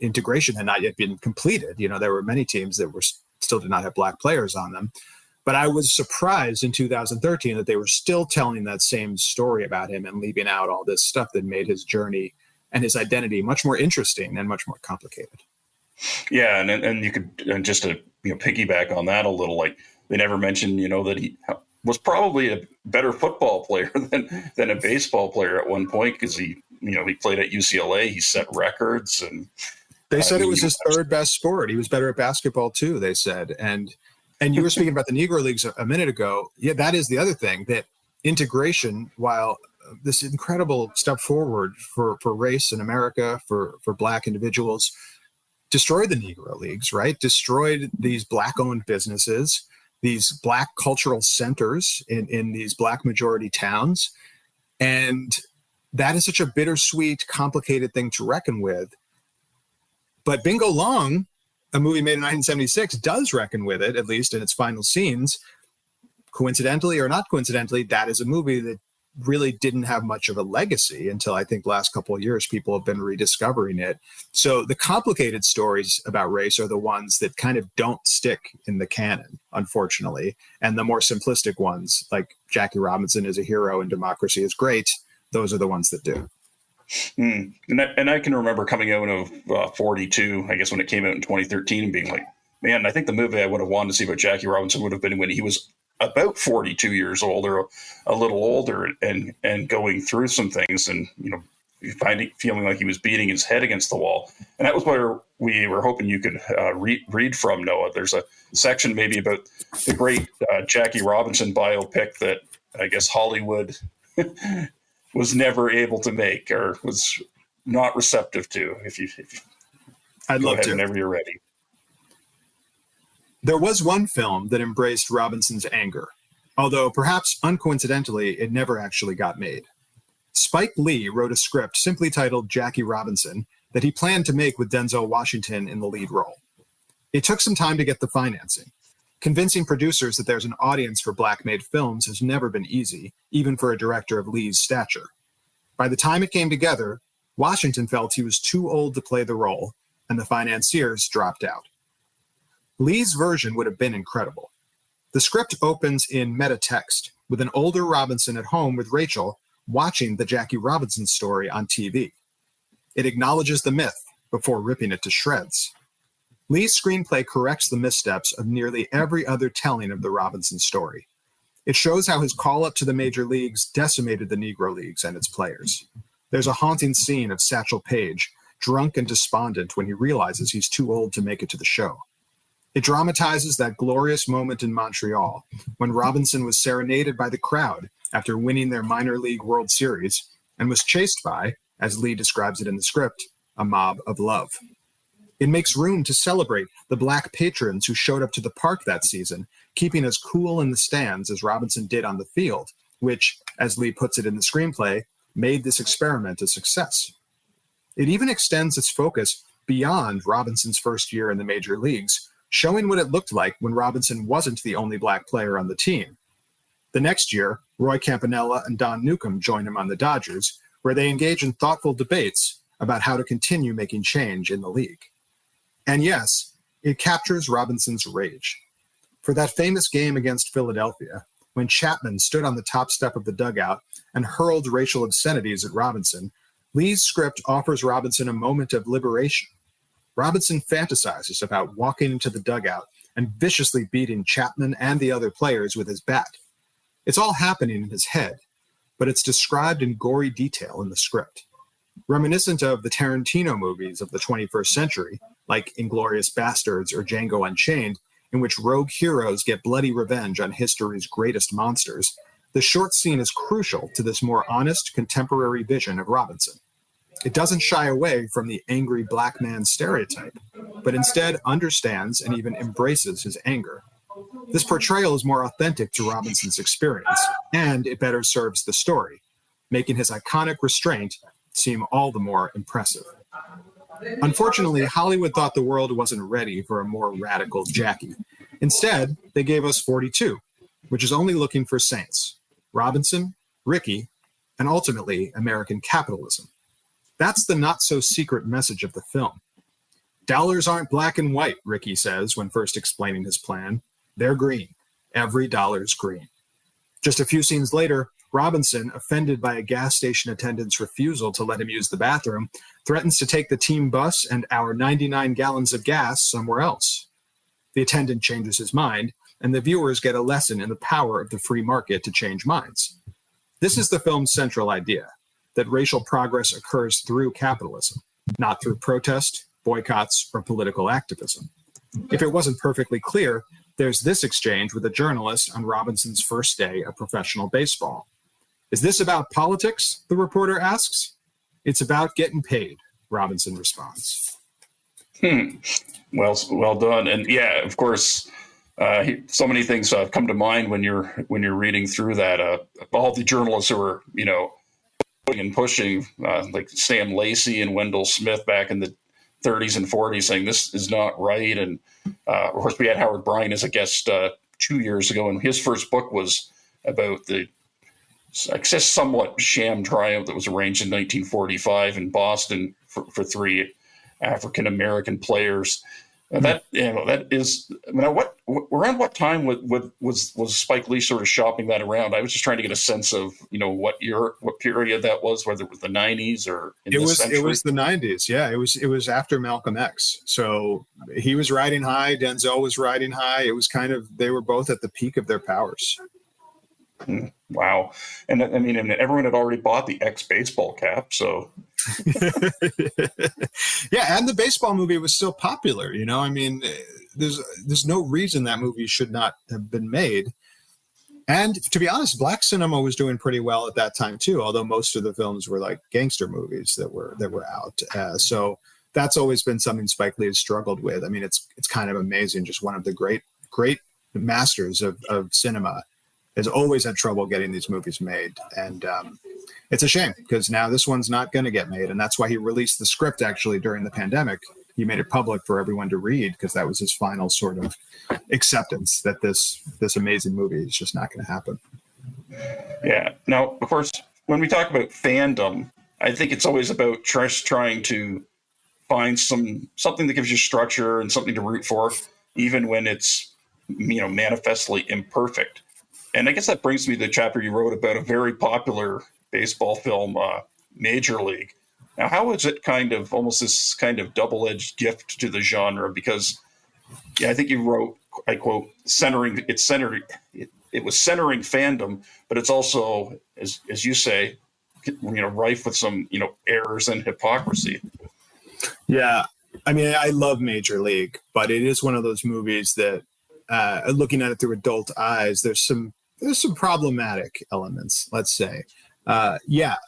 integration had not yet been completed. There were many teams that still did not have black players on them. But I was surprised in 2013 that they were still telling that same story about him and leaving out all this stuff that made his journey and his identity much more interesting and much more complicated. Yeah, and you could just to piggyback on that a little, like they never mentioned that he was probably a better football player than a baseball player at one point because he played at UCLA, he set records, and they said it was his third best sport. He was better at basketball too, they said. And you were speaking about the Negro Leagues a minute ago. Yeah, that is the other thing, that integration, while this incredible step forward for race in America, for black individuals, destroyed the Negro Leagues, right? Destroyed these black-owned businesses, these black cultural centers in these black majority towns. And that is such a bittersweet, complicated thing to reckon with. But Bingo Long, a movie made in 1976, does reckon with it, at least in its final scenes. Coincidentally or not coincidentally, that is a movie that really didn't have much of a legacy until I think last couple of years people have been rediscovering it. So the complicated stories about race are the ones that kind of don't stick in the canon, unfortunately. And the more simplistic ones, like Jackie Robinson is a hero and Democracy is Great, those are the ones that do. And I can remember coming out of 42, I guess when it came out in 2013, and being like, man, I think the movie I would have wanted to see about Jackie Robinson would have been when he was about 42 years old or a little older and going through some things and, feeling like he was beating his head against the wall. And that was where we were hoping you could read from, Noah. There's a section maybe about the great Jackie Robinson biopic that I guess Hollywood was never able to make or was not receptive to. I'd love to. Whenever you're ready. There was one film that embraced Robinson's anger, although perhaps uncoincidentally, it never actually got made. Spike Lee wrote a script simply titled Jackie Robinson that he planned to make with Denzel Washington in the lead role. It took some time to get the financing. Convincing producers that there's an audience for black-made films has never been easy, even for a director of Lee's stature. By the time it came together, Washington felt he was too old to play the role, and the financiers dropped out. Lee's version would have been incredible. The script opens in meta-text, with an older Robinson at home with Rachel watching the Jackie Robinson story on TV. It acknowledges the myth before ripping it to shreds. Lee's screenplay corrects the missteps of nearly every other telling of the Robinson story. It shows how his call-up to the major leagues decimated the Negro Leagues and its players. There's a haunting scene of Satchel Paige, drunk and despondent when he realizes he's too old to make it to the show. It dramatizes that glorious moment in Montreal when Robinson was serenaded by the crowd after winning their minor league World Series and was chased by, as Lee describes it in the script, a mob of love. It makes room to celebrate the black patrons who showed up to the park that season, keeping as cool in the stands as Robinson did on the field, which, as Lee puts it in the screenplay, made this experiment a success. It even extends its focus beyond Robinson's first year in the major leagues, showing what it looked like when Robinson wasn't the only black player on the team. The next year, Roy Campanella and Don Newcombe join him on the Dodgers, where they engage in thoughtful debates about how to continue making change in the league. And yes, it captures Robinson's rage. For that famous game against Philadelphia, when Chapman stood on the top step of the dugout and hurled racial obscenities at Robinson, Lee's script offers Robinson a moment of liberation. Robinson fantasizes about walking into the dugout and viciously beating Chapman and the other players with his bat, It's all happening in his head, but it's described in gory detail in the script. Reminiscent of the Tarantino movies of the 21st century, like Inglourious Bastards or Django Unchained, in which rogue heroes get bloody revenge on history's greatest monsters, the short scene is crucial to this more honest, contemporary vision of Robinson. It doesn't shy away from the angry black man stereotype, but instead understands and even embraces his anger. This portrayal is more authentic to Robinson's experience, and it better serves the story, making his iconic restraint seem all the more impressive. Unfortunately, Hollywood thought the world wasn't ready for a more radical Jackie. Instead, they gave us 42, which is only looking for saints: Robinson, Ricky, and ultimately American capitalism. That's the not-so-secret message of the film. Dollars aren't black and white, Ricky says when first explaining his plan. They're green. Every dollar's green. Just a few scenes later, Robinson, offended by a gas station attendant's refusal to let him use the bathroom, threatens to take the team bus and our 99 gallons of gas somewhere else. The attendant changes his mind, and the viewers get a lesson in the power of the free market to change minds. This is the film's central idea, that racial progress occurs through capitalism, not through protest, boycotts, or political activism. If it wasn't perfectly clear, there's this exchange with a journalist on Robinson's first day of professional baseball. Is this about politics? The reporter asks. It's about getting paid, Robinson responds. Well done. And yeah, of course, so many things come to mind when you're reading through that. All the journalists who were, pushing, like Sam Lacey and Wendell Smith back in the 30s and 40s, saying this is not right. And of course, we had Howard Bryan as a guest 2 years ago, and his first book was about the, I guess, somewhat sham tryout that was arranged in 1945 in Boston for three African American players. That is, around what time was Spike Lee sort of shopping that around? I was just trying to get a sense of what period that was, whether it was the 90s or it was the 90s. Yeah, it was after Malcolm X. So he was riding high, Denzel was riding high. It was kind of, they were both at the peak of their powers. Wow. And I mean, everyone had already bought the X baseball cap, so. Yeah, and the baseball movie was still popular, I mean, there's no reason that movie should not have been made. And to be honest, black cinema was doing pretty well at that time too, although most of the films were like gangster movies that were out. So that's always been something Spike Lee has struggled with. I mean, it's kind of amazing. Just one of the great masters of cinema has always had trouble getting these movies made. And it's a shame because now this one's not going to get made. And that's why he released the script actually during the pandemic. He made it public for everyone to read because that was his final sort of acceptance that this amazing movie is just not going to happen. Yeah. Now, of course, when we talk about fandom, I think it's always about trying to find something that gives you structure and something to root for, even when it's, manifestly imperfect. And I guess that brings me to the chapter you wrote about a very popular baseball film, Major League. Now, how is it kind of almost this kind of double-edged gift to the genre? Because, I think you wrote, I quote, it was centering fandom, but it's also, as you say, rife with some, errors and hypocrisy. Yeah. I mean, I love Major League, but it is one of those movies that, looking at it through adult eyes, there's some problematic elements, let's say.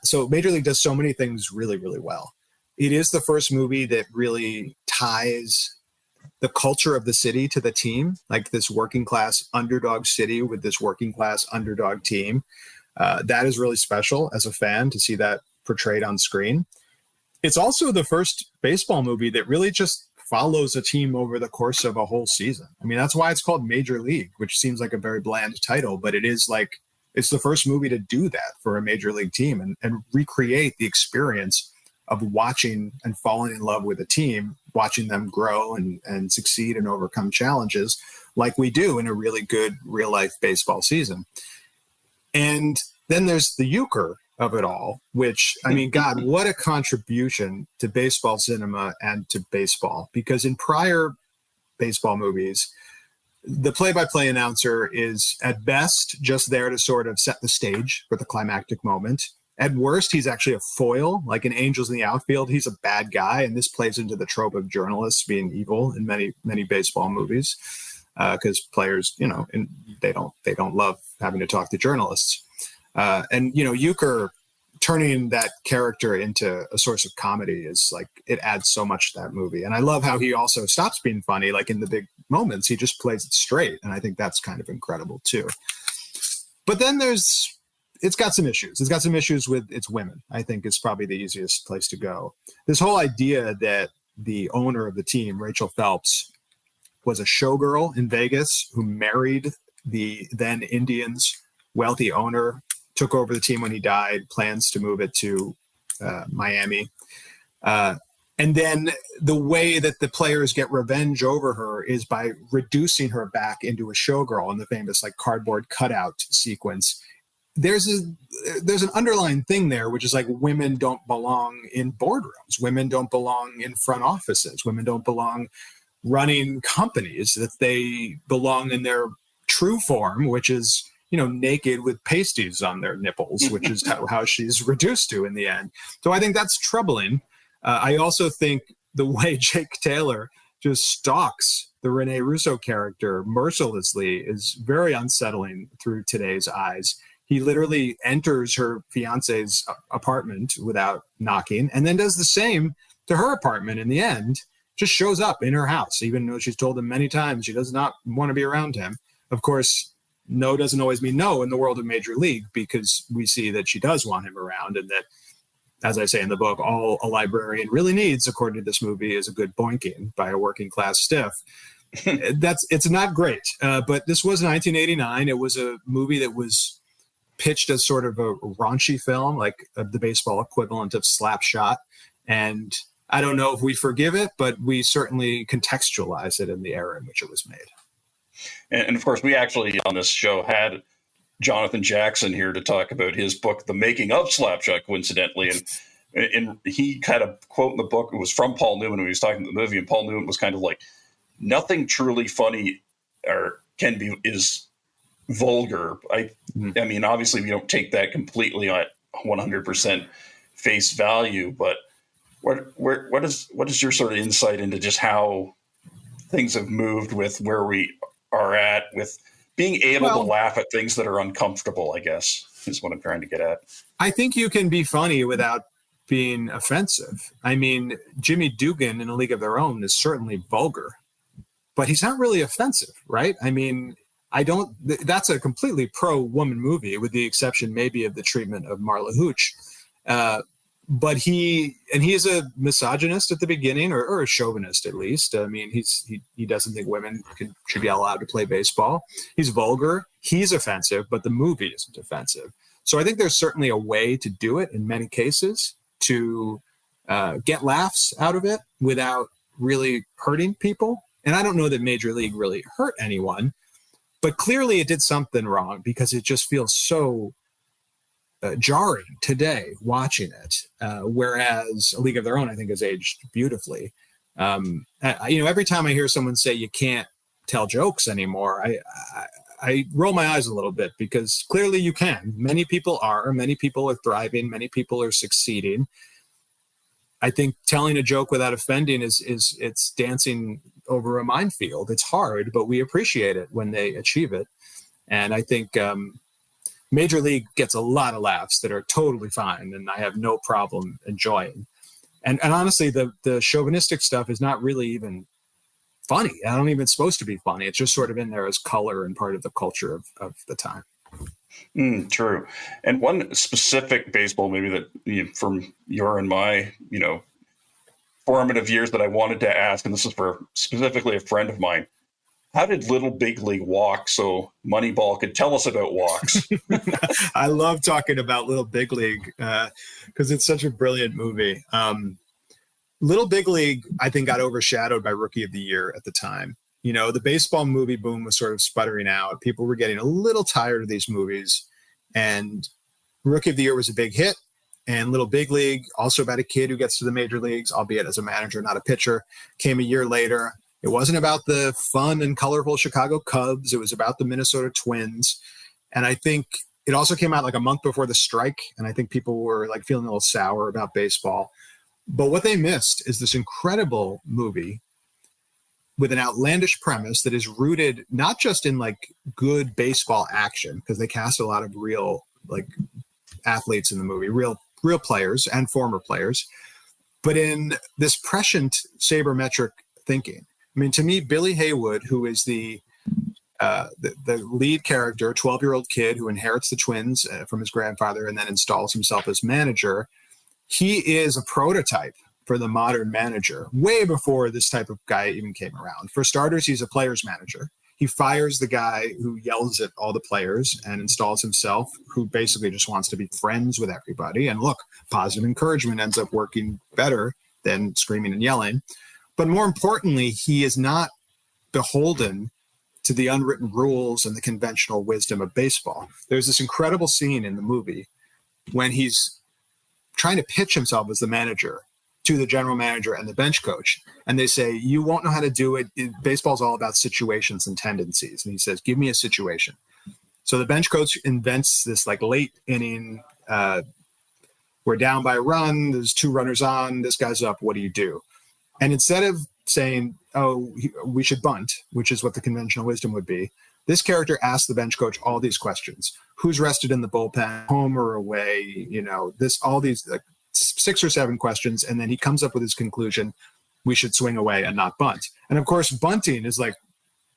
So Major League does so many things really, really well. It is the first movie that really ties the culture of the city to the team, like this working class underdog city with this working class underdog team. That is really special as a fan to see that portrayed on screen. It's also the first baseball movie that really just follows a team over the course of a whole season. I mean, that's why it's called Major League, which seems like a very bland title, but it is like, it's the first movie to do that for a major league team and recreate the experience of watching and falling in love with a team, watching them grow and succeed and overcome challenges like we do in a really good real life baseball season. And then there's the euchre of it all, which, I mean, God, what a contribution to baseball cinema and to baseball, because in prior baseball movies, the play-by-play announcer is at best just there to sort of set the stage for the climactic moment. At worst, he's actually a foil, like in Angels in the Outfield. He's a bad guy, and this plays into the trope of journalists being evil in many baseball movies, because players, and they don't love having to talk to journalists. And Euchre turning that character into a source of comedy is like, it adds so much to that movie. And I love how he also stops being funny, like in the big moments, he just plays it straight, and I think that's kind of incredible too. But then it's got some issues. It's got some issues with its women, I think is probably the easiest place to go. This whole idea that the owner of the team, Rachel Phelps, was a showgirl in Vegas who married the then Indians' wealthy owner, took over the team when he died, plans to move it to Miami. And then the way that the players get revenge over her is by reducing her back into a showgirl in the famous like cardboard cutout sequence. There's an underlying thing there, which is like women don't belong in boardrooms. Women don't belong in front offices. Women don't belong running companies. That they belong in their true form, which is, naked with pasties on their nipples, which is how she's reduced to in the end. So I think that's troubling. I also think the way Jake Taylor just stalks the Rene Russo character mercilessly is very unsettling through today's eyes. He literally enters her fiance's apartment without knocking and then does the same to her apartment in the end, just shows up in her house, even though she's told him many times she does not want to be around him. Of course, no doesn't always mean no in the world of Major League, because we see that she does want him around, and that, as I say in the book, all a librarian really needs, according to this movie, is a good boinking by a working class stiff. It's not great, but this was 1989. It was a movie that was pitched as sort of a raunchy film, like the baseball equivalent of Slapshot. And I don't know if we forgive it, but we certainly contextualize it in the era in which it was made. And of course, we actually on this show had Jonathan Jackson here to talk about his book, The Making of Slapshot, coincidentally. And he had a quote in the book, it was from Paul Newman when he was talking about the movie. And Paul Newman was kind of like, nothing truly funny is vulgar. I mean, obviously we don't take that completely at 100% face value, but what is your sort of insight into just how things have moved with where we are at with being able to laugh at things that are uncomfortable, I guess, is what I'm trying to get at. I think you can be funny without being offensive. I mean, Jimmy Dugan in A League of Their Own is certainly vulgar, but he's not really offensive, right? I mean, that's a completely pro-woman movie, with the exception maybe of the treatment of Marla Hooch. But he is a misogynist at the beginning, or a chauvinist at least. I mean, he doesn't think women should be allowed to play baseball. He's vulgar. He's offensive, but the movie isn't offensive. So I think there's certainly a way to do it in many cases to get laughs out of it without really hurting people. And I don't know that Major League really hurt anyone, but clearly it did something wrong, because it just feels so jarring today watching it, whereas A League of Their Own, I think, has aged beautifully. Every time I hear someone say you can't tell jokes anymore, I roll my eyes a little bit, because clearly you can. Many people are thriving, many people are succeeding. I think telling a joke without offending it's dancing over a minefield. It's hard, but we appreciate it when they achieve it. And I think Major League gets a lot of laughs that are totally fine, and I have no problem enjoying. And honestly, the chauvinistic stuff is not really even funny. I don't even supposed to be funny. It's just sort of in there as color and part of the culture of the time. True. And one specific baseball movie that from your and my, formative years that I wanted to ask, and this is for specifically a friend of mine, how did Little Big League walk so Moneyball could tell us about walks? I love talking about Little Big League because it's such a brilliant movie. Little Big League, I think, got overshadowed by Rookie of the Year at the time. The baseball movie boom was sort of sputtering out. People were getting a little tired of these movies. And Rookie of the Year was a big hit. And Little Big League, also about a kid who gets to the major leagues, albeit as a manager, not a pitcher, came a year later. It wasn't about the fun and colorful Chicago Cubs. It was about the Minnesota Twins. And I think it also came out like a month before the strike. And I think people were like feeling a little sour about baseball. But what they missed is this incredible movie with an outlandish premise that is rooted not just in like good baseball action, because they cast a lot of real like athletes in the movie, real players and former players, but in this prescient sabermetric thinking. I mean, to me, Billy Haywood, who is the lead character, 12-year-old kid who inherits the Twins from his grandfather and then installs himself as manager, he is a prototype for the modern manager, way before this type of guy even came around. For starters, he's a player's manager. He fires the guy who yells at all the players and installs himself, who basically just wants to be friends with everybody. And look, positive encouragement ends up working better than screaming and yelling. But more importantly, he is not beholden to the unwritten rules and the conventional wisdom of baseball. There's this incredible scene in the movie when he's trying to pitch himself as the manager to the general manager and the bench coach. And they say, you won't know how to do it. Baseball's all about situations and tendencies. And he says, give me a situation. So the bench coach invents this like late inning, we're down by a run, there's 2 runners on, this guy's up, what do you do? And instead of saying, oh, we should bunt, which is what the conventional wisdom would be, this character asks the bench coach all these questions. Who's rested in the bullpen, home or away, all these like 6 or 7 questions. And then he comes up with his conclusion, we should swing away and not bunt. And of course, bunting is like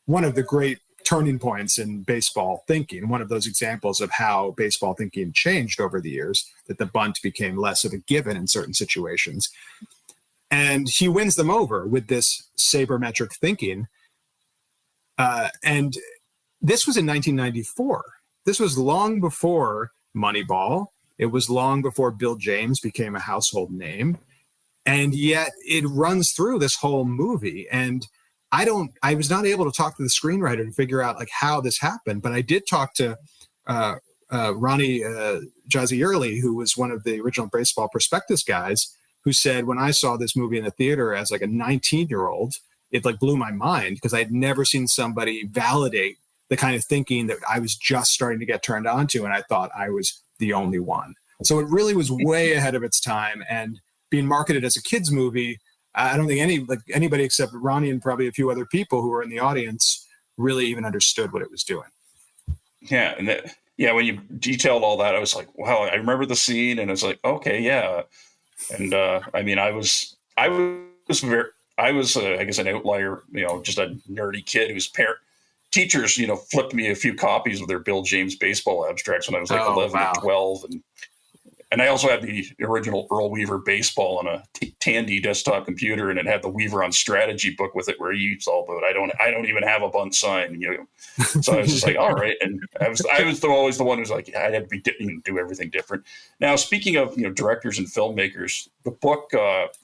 one of the great turning points in baseball thinking, one of those examples of how baseball thinking changed over the years, that the bunt became less of a given in certain situations. And he wins them over with this sabermetric thinking. And this was in 1994. This was long before Moneyball. It was long before Bill James became a household name. And yet it runs through this whole movie. And I was not able to talk to the screenwriter to figure out like how this happened, but I did talk to Ronnie Jazzy, who was one of the original Baseball Prospectus guys, who said, when I saw this movie in the theater as like a 19-year-old, it like blew my mind because I had never seen somebody validate the kind of thinking that I was just starting to get turned on to. And I thought I was the only one. So it really was way ahead of its time. And being marketed as a kid's movie, I don't think anybody except Ronnie and probably a few other people who were in the audience really even understood what it was doing. Yeah. And when you detailed all that, I was like, wow, I remember the scene and it's like, okay, yeah. And I was I guess an outlier, just a nerdy kid whose teachers, flipped me a few copies of their Bill James baseball abstracts when I was like 11 or 12. And I also had the original Earl Weaver baseball on a Tandy desktop computer, and it had the Weaver on Strategy book with it, where he used all about. I don't even have a bunt sign, So I was just like, all right. And I was always the one who's like, I had to do everything different. Now, speaking of directors and filmmakers, the book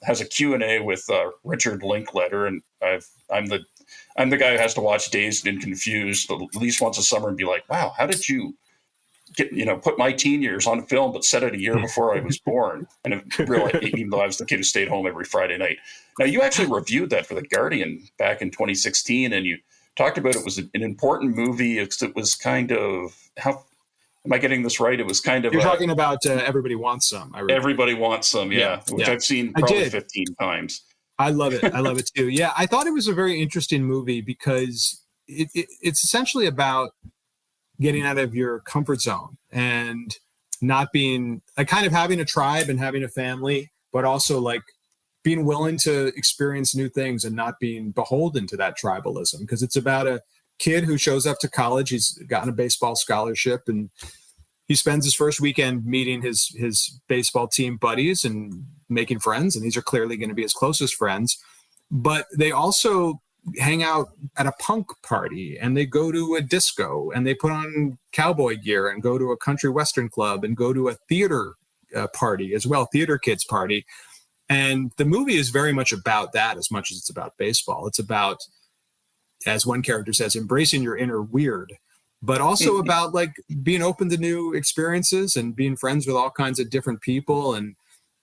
has a Q&A with Richard Linklater, and I'm the guy who has to watch Dazed and Confused at least once a summer and be like, wow, how did you put my teen years on film, but set it a year before I was born? And even though I was the kid who stayed home every Friday night. Now, you actually reviewed that for The Guardian back in 2016, and you talked about it was an important movie. It was kind of, how am I getting this right? It was kind of... You're talking about Everybody Wants Some. Everybody Wants Some, yeah. Which I've seen probably 15 times. I love it. I love it too. Yeah, I thought it was a very interesting movie because it's essentially about getting out of your comfort zone and not being like kind of having a tribe and having a family, but also like being willing to experience new things and not being beholden to that tribalism. Because it's about a kid who shows up to college. He's gotten a baseball scholarship and he spends his first weekend meeting his baseball team buddies and making friends. And these are clearly going to be his closest friends. But they also hang out at a punk party and they go to a disco and they put on cowboy gear and go to a country western club and go to a theater party as well, theater kids party. And the movie is very much about that as much as it's about baseball. It's about, as one character says, embracing your inner weird, but also about like being open to new experiences and being friends with all kinds of different people. And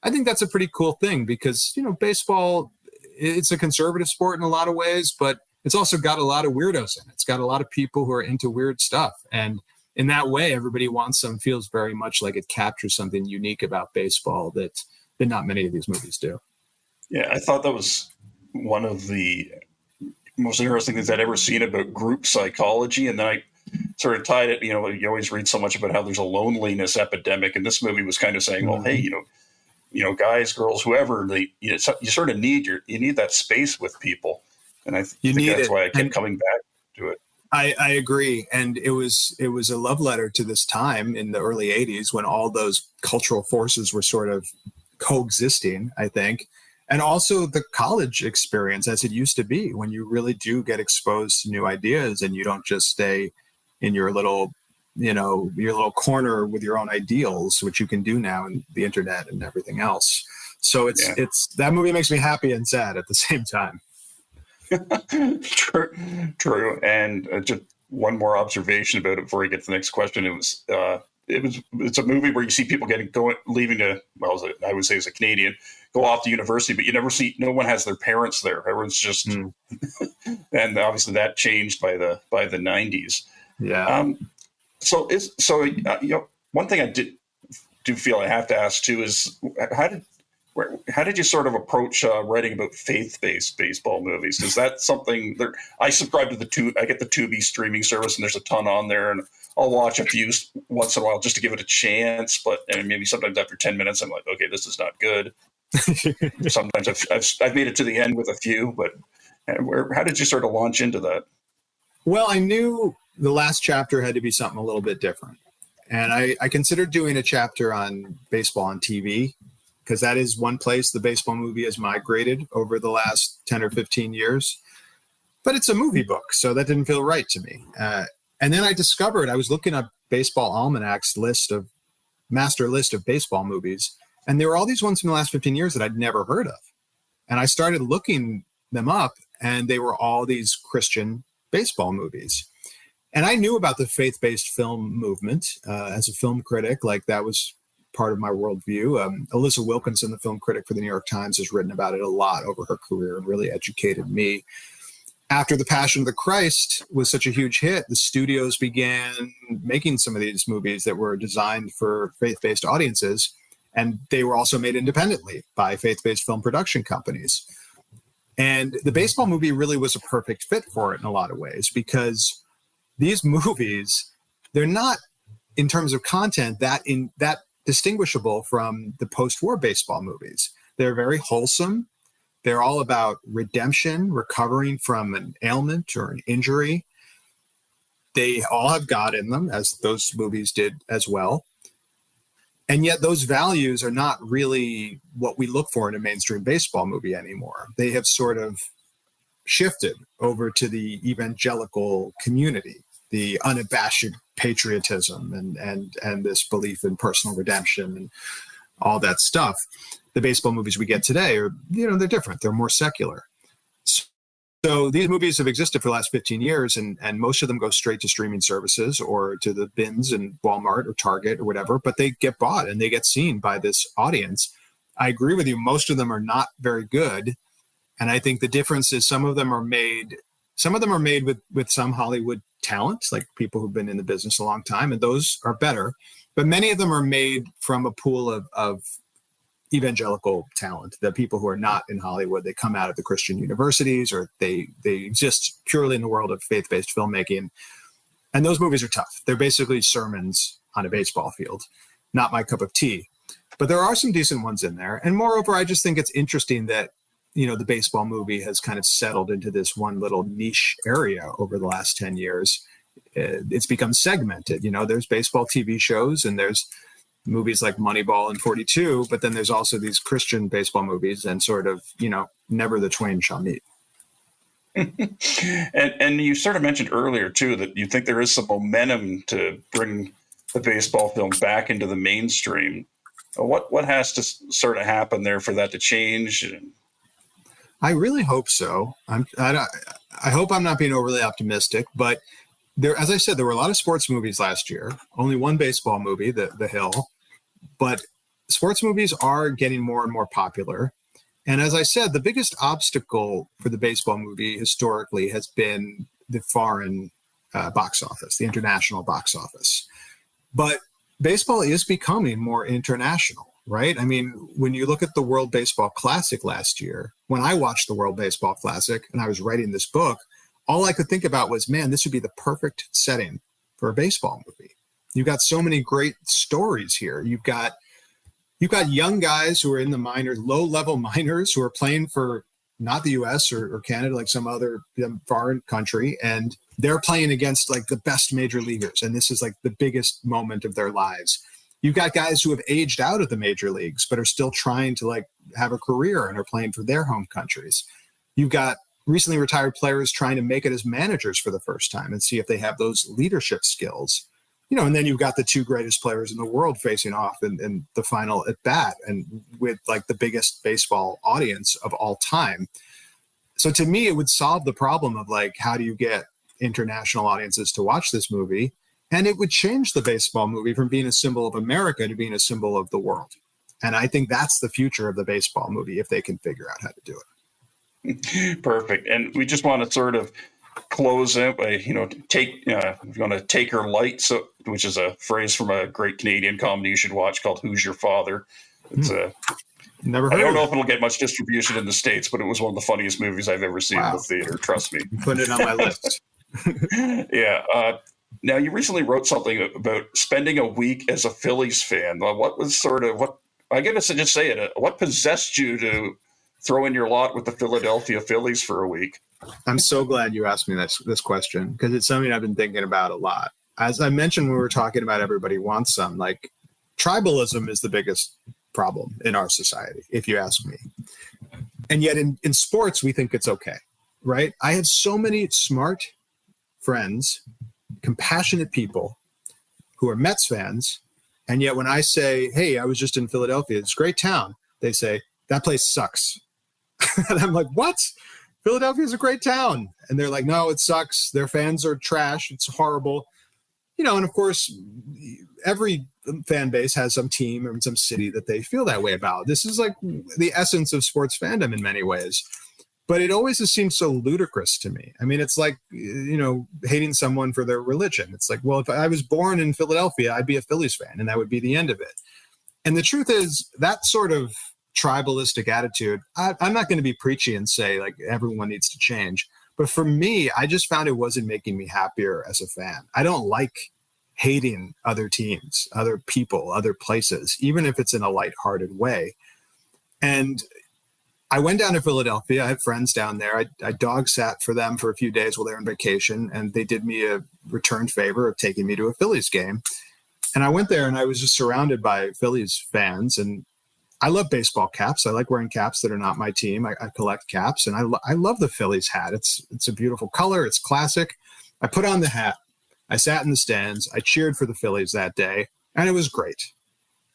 I think that's a pretty cool thing because, baseball it's a conservative sport in a lot of ways, but it's also got a lot of weirdos in it. It's got a lot of people who are into weird stuff. And in that way, everybody wants some, feels very much like it captures something unique about baseball that not many of these movies do. Yeah, I thought that was one of the most interesting things I'd ever seen about group psychology. And then I sort of tied it, you always read so much about how there's a loneliness epidemic. And this movie was kind of saying, well, hey, guys, girls, whoever, you sort of need that space with people. And I think that's why I kept coming back to it. I agree. And it was a love letter to this time in the early 80s when all those cultural forces were sort of coexisting, I think. And also the college experience as it used to be, when you really do get exposed to new ideas and you don't just stay in your little corner with your own ideals, which you can do now in the internet and everything else. So it's that movie makes me happy and sad at the same time. True. And just one more observation about it before I get to the next question. It's a movie where you see people leaving to, well, I would say as a Canadian, go off to university, but you never see, no one has their parents there. Everyone's just, and obviously that changed by the 90s. Yeah. One thing I do feel I have to ask too is how did you sort of approach writing about faith-based baseball movies? Is that something I subscribe to I get the Tubi streaming service, and there's a ton on there, and I'll watch a few once in a while just to give it a chance. And maybe sometimes after 10 minutes, I'm like, okay, this is not good. Sometimes I've made it to the end with a few, but how did you sort of launch into that? Well, I knew the last chapter had to be something a little bit different. And I considered doing a chapter on baseball on TV, because that is one place the baseball movie has migrated over the last 10 or 15 years. But it's a movie book, so that didn't feel right to me. And then I discovered, I was looking up Baseball Almanac's master list of baseball movies, and there were all these ones from the last 15 years that I'd never heard of. And I started looking them up, and they were all these Christian baseball movies. And I knew about the faith-based film movement as a film critic. Like, that was part of my worldview. Alyssa Wilkinson, the film critic for the New York Times, has written about it a lot over her career and really educated me. After The Passion of the Christ was such a huge hit, the studios began making some of these movies that were designed for faith-based audiences, and they were also made independently by faith-based film production companies. And the baseball movie really was a perfect fit for it in a lot of ways, because these movies, they're not, in terms of content, that distinguishable from the post-war baseball movies. They're very wholesome. They're all about redemption, recovering from an ailment or an injury. They all have God in them, as those movies did as well. And yet those values are not really what we look for in a mainstream baseball movie anymore. They have sort of shifted over to the evangelical community, the unabashed patriotism and this belief in personal redemption and all that stuff. The baseball movies we get today are, they're different. They're more secular. So these movies have existed for the last 15 years, and most of them go straight to streaming services or to the bins in Walmart or Target or whatever, but they get bought and they get seen by this audience. I agree with you. Most of them are not very good. And I think the difference is some of them are made with some Hollywood talent, like people who've been in the business a long time, and those are better. But many of them are made from a pool of evangelical talent, the people who are not in Hollywood. They come out of the Christian universities, or they exist purely in the world of faith-based filmmaking. And those movies are tough. They're basically sermons on a baseball field. Not my cup of tea. But there are some decent ones in there. And moreover, I just think it's interesting that, the baseball movie has kind of settled into this one little niche area over the last 10 years. It's become segmented. There's baseball TV shows, and there's movies like Moneyball and 42, but then there's also these Christian baseball movies, and sort of, never the twain shall meet. And you sort of mentioned earlier too that you think there is some momentum to bring the baseball film back into the mainstream. What has to sort of happen there for that to change? I really hope so. I hope I'm not being overly optimistic, but there, as I said, there were a lot of sports movies last year. Only one baseball movie, The Hill. But sports movies are getting more and more popular. And as I said, the biggest obstacle for the baseball movie historically has been the foreign box office, the international box office. But baseball is becoming more international, right? I mean, when you look at the World Baseball Classic last year, when I watched the World Baseball Classic and I was writing this book, all I could think about was, man, this would be the perfect setting for a baseball movie. You've got so many great stories here. You've got young guys who are in the minors, low-level minors, who are playing for not the U.S. or Canada, like some other foreign country, and they're playing against like the best major leaguers, and this is like the biggest moment of their lives. You've got guys who have aged out of the major leagues but are still trying to like have a career and are playing for their home countries. You've got recently retired players trying to make it as managers for the first time and see if they have those leadership skills. And then you've got the two greatest players in the world facing off in the final at bat, and with like the biggest baseball audience of all time. So to me, it would solve the problem of like, how do you get international audiences to watch this movie? And it would change the baseball movie from being a symbol of America to being a symbol of the world. And I think that's the future of the baseball movie, if they can figure out how to do it. Perfect. And we just want to sort of close out by, if you want to take her light, which is a phrase from a great Canadian comedy you should watch called Who's Your Father? It's Never heard I don't know of if it'll get much distribution in the States, but it was one of the funniest movies I've ever seen in the theater. Trust me. Put it on my list. Yeah. Now, you recently wrote something about spending a week as a Phillies fan. What was I guess I just say it, what possessed you to throw in your lot with the Philadelphia Phillies for a week? I'm so glad you asked me this question, because it's something I've been thinking about a lot. As I mentioned when we were talking about Everybody Wants Some, like tribalism is the biggest problem in our society, if you ask me. And yet in sports, we think it's okay, right? I have so many smart friends, compassionate people who are Mets fans. And yet when I say, hey, I was just in Philadelphia, it's a great town, they say, that place sucks. And I'm like, what? Philadelphia is a great town. And they're like, no, it sucks. Their fans are trash. It's horrible. And of course, every fan base has some team or some city that they feel that way about. This is like the essence of sports fandom in many ways. But it always just seems so ludicrous to me. I mean, it's like, hating someone for their religion. It's like, well, if I was born in Philadelphia, I'd be a Phillies fan, and that would be the end of it. And the truth is, that sort of tribalistic attitude, I'm not going to be preachy and say like everyone needs to change. But for me, I just found it wasn't making me happier as a fan. I don't like hating other teams, other people, other places, even if it's in a lighthearted way. And I went down to Philadelphia. I had friends down there. I dog sat for them for a few days while they were on vacation, and they did me a return favor of taking me to a Phillies game. And I went there and I was just surrounded by Phillies fans, and I love baseball caps. I like wearing caps that are not my team. I collect caps, and I love the Phillies hat. It's a beautiful color. It's classic. I put on the hat. I sat in the stands. I cheered for the Phillies that day, and it was great.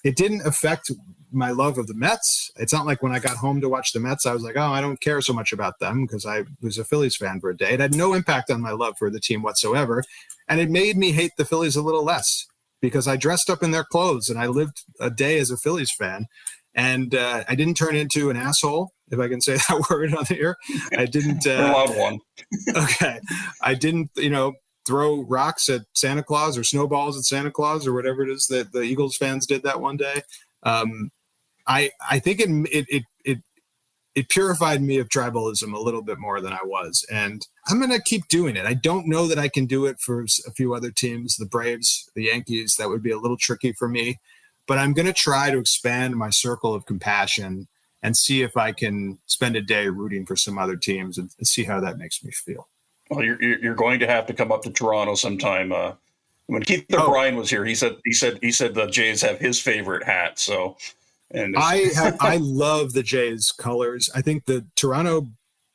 It didn't affect my love of the Mets. It's not like when I got home to watch the Mets, I was like, oh, I don't care so much about them because I was a Phillies fan for a day. It had no impact on my love for the team whatsoever, and it made me hate the Phillies a little less because I dressed up in their clothes and I lived a day as a Phillies fan. And I didn't turn into an asshole, if I can say that word on the air. I didn't. Love one. Okay. I didn't, throw rocks at Santa Claus or snowballs at Santa Claus or whatever it is that the Eagles fans did that one day. I think it purified me of tribalism a little bit more than I was, and I'm going to keep doing it. I don't know that I can do it for a few other teams, the Braves, the Yankees. That would be a little tricky for me. But I'm going to try to expand my circle of compassion and see if I can spend a day rooting for some other teams and see how that makes me feel. Well, you're going to have to come up to Toronto sometime. When Keith O'Brien was here, he said the Jays have his favorite hat. So, and I love the Jays colors. I think the Toronto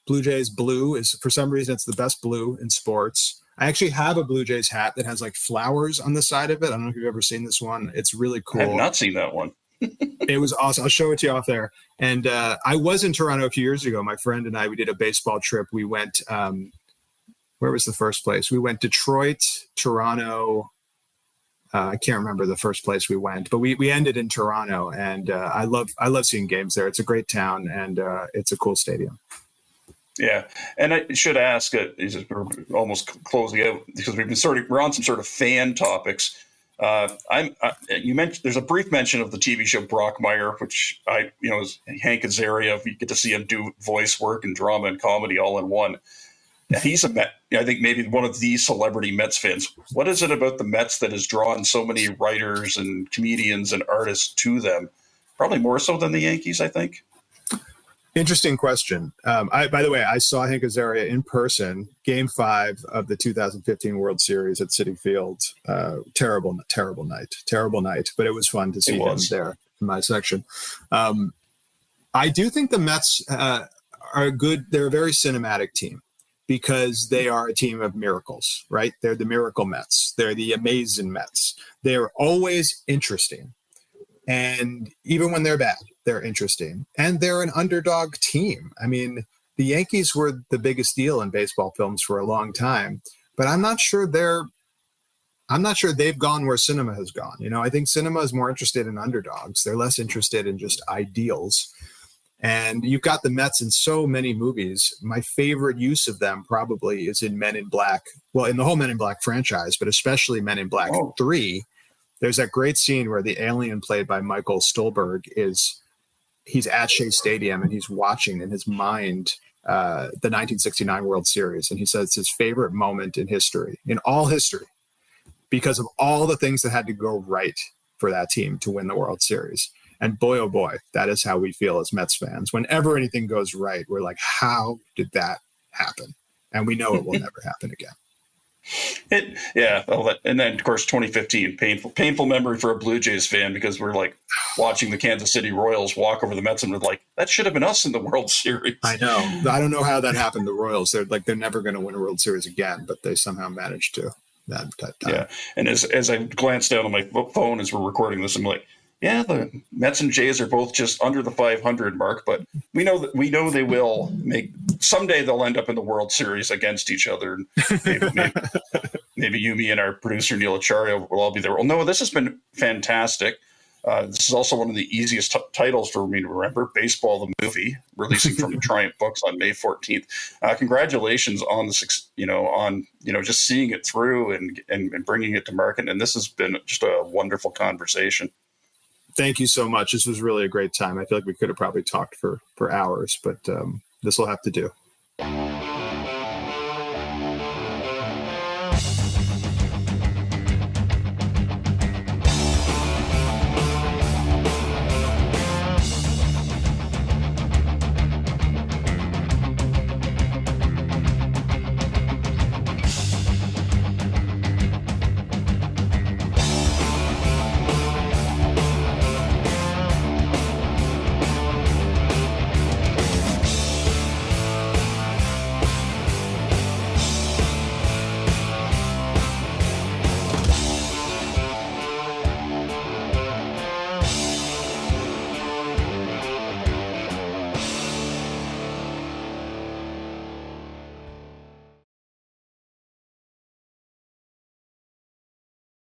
Blue Jays blue is, for some reason, it's the best blue in sports. I actually have a Blue Jays hat that has like flowers on the side of it. I don't know if you've ever seen this one. It's really cool. I have not seen that one. It was awesome. I'll show it to you off there. And I was in Toronto a few years ago. My friend and I, we did a baseball trip. We went, where was the first place? We went Detroit, Toronto. I can't remember the first place we went, but we ended in Toronto, and I love seeing games there. It's a great town, and it's a cool stadium. Yeah, and I should ask, we're almost closing out because we're on some sort of fan topics. You mentioned there's a brief mention of the TV show Brockmire, which is Hank Azaria. You get to see him do voice work and drama and comedy all in one. He's I think maybe one of the celebrity Mets fans. What is it about the Mets that has drawn so many writers and comedians and artists to them? Probably more so than the Yankees, I think. Interesting question. By the way, I saw Hank Azaria in person, Game 5 of the 2015 World Series at Citi Field. Terrible night, but it was fun to see him there in my section. I do think the Mets are good. They're a very cinematic team because they are a team of miracles, right? They're the miracle Mets. They're the amazing Mets. They're always interesting. And even when they're bad, they're interesting. And they're an underdog team. I mean, the Yankees were the biggest deal in baseball films for a long time, but I'm not sure they've gone where cinema has gone. I think cinema is more interested in underdogs. They're less interested in just ideals. And you've got the Mets in so many movies. My favorite use of them probably is in Men in Black. Well, in the whole Men in Black franchise, but especially Men in Black 3. There's that great scene where the alien played by Michael Stolberg he's at Shea Stadium and he's watching in his mind the 1969 World Series. And he says it's his favorite moment in history, in all history, because of all the things that had to go right for that team to win the World Series. And boy, oh boy, that is how we feel as Mets fans. Whenever anything goes right, we're like, how did that happen? And we know it will never happen again. And then of course 2015, painful memory for a Blue Jays fan because we're like watching the Kansas City Royals walk over the Mets and we're like, that should have been us in the World Series. I know. I don't know how that happened. The Royals, they're never going to win a World Series again, but they somehow managed to that time. Yeah, and as I glanced down on my phone as we're recording this, I'm like, yeah, the Mets and Jays are both just under the 500 mark, but we know they will someday they'll end up in the World Series against each other. Maybe you, me, and our producer Neil Acharya will all be there. Well, no, this has been fantastic. This is also one of the easiest titles for me to remember. Baseball, the movie, releasing from Triumph Books on May 14th. Congratulations on just seeing it through and bringing it to market. And this has been just a wonderful conversation. Thank you so much. This was really a great time. I feel like we could have probably talked for hours, but this will have to do.